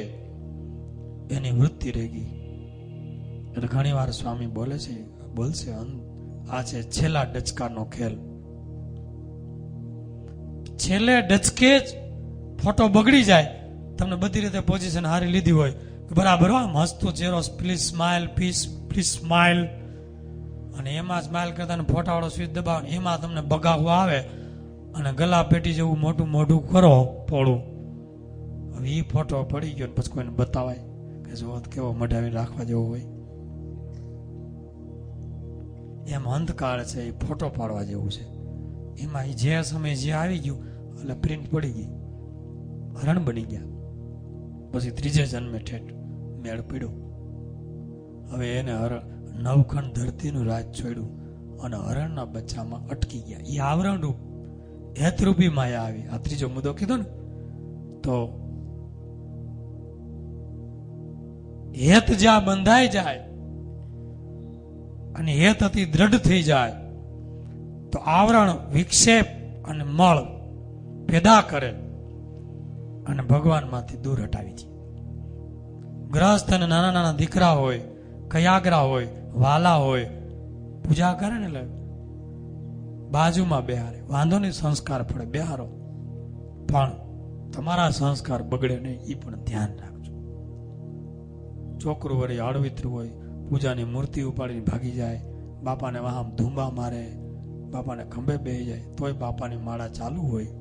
[SPEAKER 1] એની વૃત્તિ રહી ગઈ. એટલે ઘણી વાર સ્વામી બોલશે આ છે છેલ્લા ડચકાનો ખેલ. છેલ્લે ડચકે જ ફોટો બગડી જાય. તમને બધી રીતે પોઝિશન હારી લીધી હોય બરાબર, મસ્તો ચહેરો, પ્લીઝ સ્માઇલ, અને એમાં સ્માઇલ કરતા ફોટાવાળો સ્વિચ દબાવો, એમાં તમને બગાવવા આવે અને ગલા પેટી જેવું મોટું મોઢું કરો પોળું. હવે એ ફોટો પડી ગયો પછી કોઈને બતાવાય કે જો કેવો મઢાવી રાખવા જેવો હોય. એમ અંતકાળ છે એ ફોટો પાડવા જેવું છે. એમાં જે સમય જે આવી ગયું એટલે પ્રિન્ટ પડી ગઈ, હરણ બની ગયા. પછી ત્રીજે જન્મે ઠેઠ મેળ પીડ્યો. હવે એને નવખંડ ધરતીનું રાજ છોડ્યું અને હરણના બચ્ચામાં અટકી ગયા. એ આવરણ રૂપ હેતરૂપી માયા આવી. આ ત્રીજો મુદ્દો કીધો ને, તો હેત જ્યાં બંધાઈ જાય અને હેત અતિ દ્રઢ થઈ જાય તો આવરણ વિક્ષેપ અને મળ પેદા કરે અને ભગવાન માંથી દૂર હટાવી છે. ગ્રસ્ત અને નાના નાના દીકરા હોય, કયાગરા હોય, વાલા હોય, પૂજા કરે ને એટલે બાજુમાં બેહારે, વાંધો નહીં, સંસ્કાર પડે, બેહારો, પણ તમારા સંસ્કાર બગડે નહીં એ પણ ધ્યાન રાખજો. છોકરું વળી આડવિતરું હોય, પૂજાની મૂર્તિ ઉપાડીને ભાગી જાય, બાપાને વાહમ ધૂંબા મારે, બાપાને ખંભે બેસી જાય, તોય બાપાની માળા ચાલુ હોય.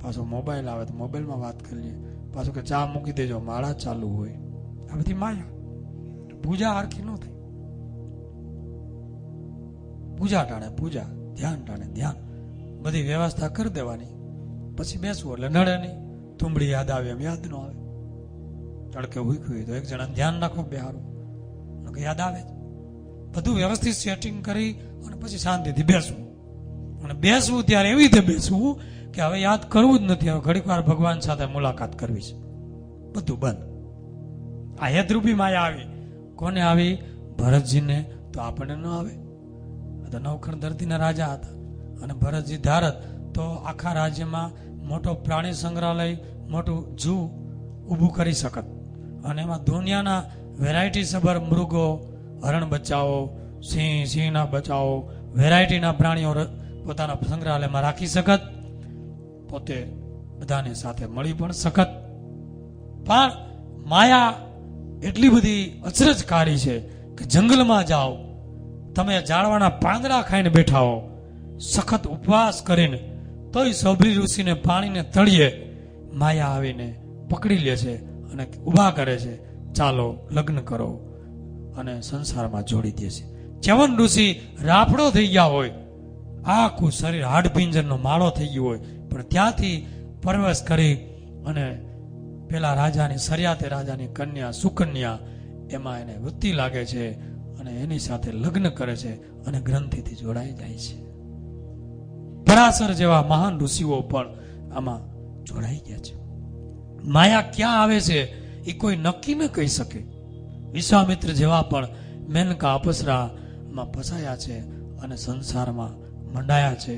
[SPEAKER 1] પાછો મોબાઈલ આવે તો મોબાઈલમાં વાત કરી લે, પાછું કે ચા મૂકી દેજો, માળા ચાલુ હોય. આ બધી માયા. પૂજા હરખી ન થઈ. પૂજા ટાણે પૂજા, ધ્યાન ટાણે ધ્યાન, બધી વ્યવસ્થા કરી દેવાની, પછી બેસવું એટલે નડે નહીં. તુંબડી યાદ આવે એમ યાદ ન આવે. તડકે ભૂખ્યું તો એક જણા ધ્યાન રાખો બેહારું, યાદ આવે જ. બધું વ્યવસ્થિત સેટિંગ કરી અને પછી શાંતિથી બેસવું. અને બેસવું ત્યારે એવી રીતે બેસવું કે હવે યાદ કરવું જ નથી, હવે ઘડીક વાર ભગવાન સાથે મુલાકાત કરવી છે, બધું બંધ. આ હેતરૂપી માયા આવી. કોને આવી? ભરતજીને. તો આપણને ન આવે. તો નવખંડ ધરતીના રાજા હતા અને ભરતજી ધારત તો આખા રાજ્યમાં મોટો પ્રાણી સંગ્રહાલય, મોટું ઝૂ ઊભું કરી શકત અને એમાં દુનિયાના વેરાયટી સભર મૃગો, હરણ બચ્ચાઓ, સિંહના બચ્ચાઓ, વેરાયટીના પ્રાણીઓ પોતાના સંગ્રહાલયમાં રાખી શકત, પોતે બધાની સાથે મળી પણ શકત. પણ માયા એટલી બધી અચરજકારી છે કે જંગલમાં જાઓ, તમે ઝાડવાના પાંદડા ખાઈને બેઠા હો, સખત ઉપવાસ કરીને, તોય સબરી ઋષિને પાણીને તળિયે માયા આવીને પકડી લે છે અને ઉભા કરે છે, ચાલો લગ્ન કરો, અને સંસારમાં જોડી દે છે. ચ્યવન ઋષિ રાફડો થઈ ગયા હોય, આખું શરીર હાડપિંજરનો માળો થઈ ગયો હોય, પણ ત્યાંથી પરવેશ કરી અને પેલા રાજાની, સરિયાતે રાજાની કન્યા સુકન્યા, એમાં એને વૃત્તિ લાગે છે અને એની સાથે લગ્ન કરે છે અને ગ્રંથિથી જોડાઈ જાય છે. પરાશર જેવા મહાન ઋષિઓ પણ આમાં જોડાઈ ગયા છે. માયા ક્યાં આવે છે એ કોઈ નક્કી ન કહી શકે. વિશ્વામિત્ર જેવા પણ મેનકા અપસરામાં ફસાયા છે અને સંસારમાં મંડાયા છે.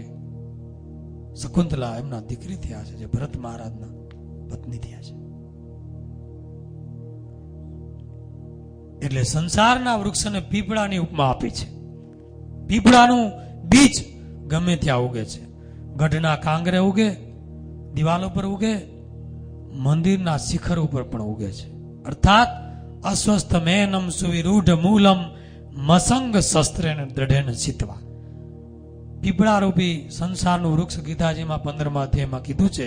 [SPEAKER 1] શકુંતલા એમના દીકરી થયા છે, જે ભરત મહારાજના પત્ની થયા છે. એટલે સંસારના વૃક્ષને પીપળાની ઉપમા આપી છે. પીપળાનું બીજ ગમે ત્યાં ઉગે છે, ગઢના કાંગરે ઉગે, દિવાલ ઉપર ઉગે, મંદિરના શિખર ઉપર પણ ઉગે છે. અર્થાત અસ્વસ્થ મેનમ સુવિરૂઢ મૂલમ મસંગ શસ્ત્રેન દ્રઢેન ચિત્વા. પીપળા રૂપી સંસારનું વૃક્ષ ગીતાજીમાં 15મા અધ્યાયમાં કીધું છે,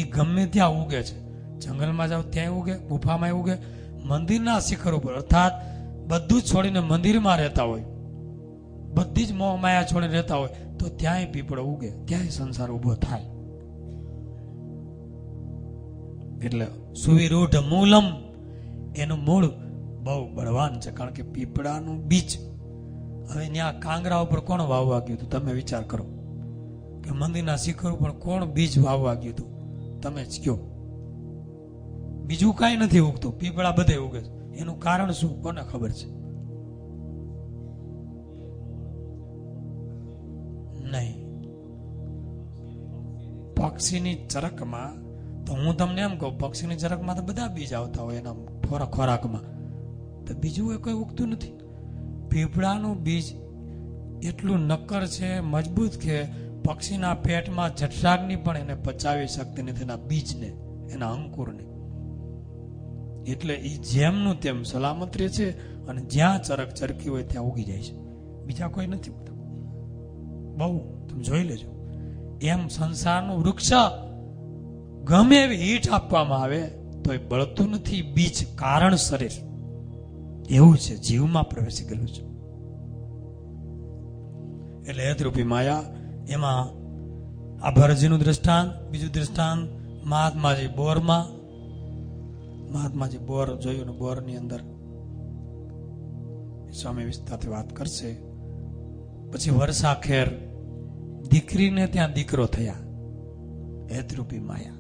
[SPEAKER 1] એ ગમે ત્યાં ઉગે છે. જંગલમાં જાઓ ત્યાં ઉગે, ગુફામાં ઉગે, મંદિરના શિખર ઉપર, અર્થાત બધું જ છોડીને મંદિરમાં રહેતા હોય, બધી જ મોહ માયા છોડીને રહેતા હોય તો ત્યાંય પીપળો ઉગે, ત્યાંય સંસાર ઉભો થાય. એટલે સુવિરૂઢ મૂલમ, એનું મૂળ બહુ બળવાન છે, કારણ કે પીપળાનું બીજ. હવે ત્યાં કાંગરા ઉપર કોણ વાવવા ગયું હતું? તમે વિચાર કરો કે મંદિરના શિખર ઉપર કોણ બીજ વાવવા ગયું હતું? તમે જ કયો. બીજું કાંઈ નથી ઉગતું, પીપળા બધે ઉગે છે. એનું કારણ શું? કોને ખબર છે? પક્ષીની ચરકમાં, તો હું તમને એમ કહું, પક્ષીની ચરકમાં તો બધા બીજ આવતા હોય એના ખોરાકમાં, તો બીજું કોઈ ઉગતું નથી. પીપળાનું બીજ એટલું નક્કર છે, મજબૂત કે પક્ષીના પેટમાં જઠરાગ્નિ પણ એને પચાવી શકતી નથી, એના બીજને, એના અંકુરને. એટલે એ જેમનું તેમ સલામત રહે છે, અને જ્યાં ચરક ચરકી હોય ત્યાં ઉગી જાય છે, બીજા કોઈ નથી. બહુ તમે જોઈ લેજો. એમ સંસારનું વૃક્ષ ગમે એવી હીટ આપવામાં આવે તો એ બળતું નથી. બીજ કારણ શરીર એવું છે, જીવમાં પ્રવેશી ગયેલું છે. એટલે હેતરૂપી માયા, એમાં આ ભરતજીનું દ્રષ્ટાંત. બીજું દ્રષ્ટાંત મહાત્માજી બોરમાં. મહાત્માજી બોર જોયું ને બોરની અંદર સ્વામી વિસ્તારથી વાત કરશે. પછી વર્ષા ખેર દીકરીને ત્યાં દીકરો થયા, હેતરૂપી માયા.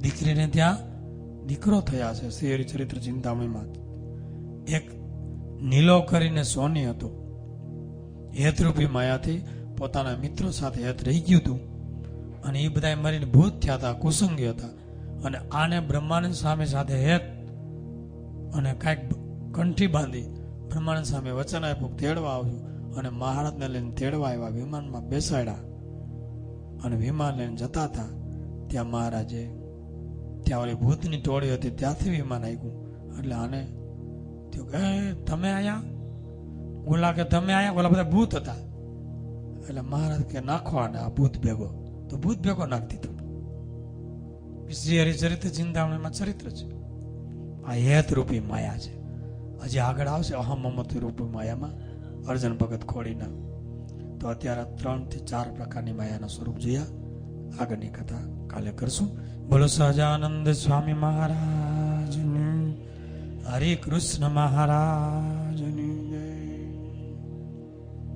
[SPEAKER 1] દીકરીને ત્યાં દીકરો થયા છે. શ્રી હરિચરિત્ર ચિંતામણીમાં એક નીલો કરીને સોની હતો, હેતરૂપી માયાથી પોતાના મિત્રો સાથે હેત રહી ગયું હતું, અને એ બધા મરીને ભૂત થયા હતા, કુસંગી હતા. અને આને બ્રહ્માનંદ સ્વામી સાથે હેત અને કાંઈક કંઠી બાંધી બ્રહ્માનંદ સ્વામી વચન આપ્યું તેડવા આવજો, અને મહારાજને લઈને તેડવા આવ્યા. વિમાનમાં બેસાડ્યા અને વિમાન લઈને જતા હતા. ત્યાં મહારાજે, ત્યાં ઓલી ભૂતની ટોળી હતી, ત્યાંથી વિમાન આવ્યું. એટલે આને થયું કે તમે આયા ઓલા, કે તમે આયા, ઓલા બધા ભૂત હતા. એટલે મહારાજ કે નાખો આને આ ભૂત ભેગો. તો ભૂત ભેગો નાખી દીધો. શ્રી હરિચરિત્ર ચિંતામણીમાં ચરિત્ર છે. આ હેત રૂપી માયા છે. હજી આગળ આવશે અહમ મમત્વ રૂપી માયામાં અર્જુન ભગત ખોડીના. તો અત્યારે 3 થી 4 પ્રકારની માયાના સ્વરૂપ જોયા. આગળની કથા કાલે કરશું. બોલો સહજાનંદ સ્વામી મહારાજ, હરે કૃષ્ણ મહારાજ.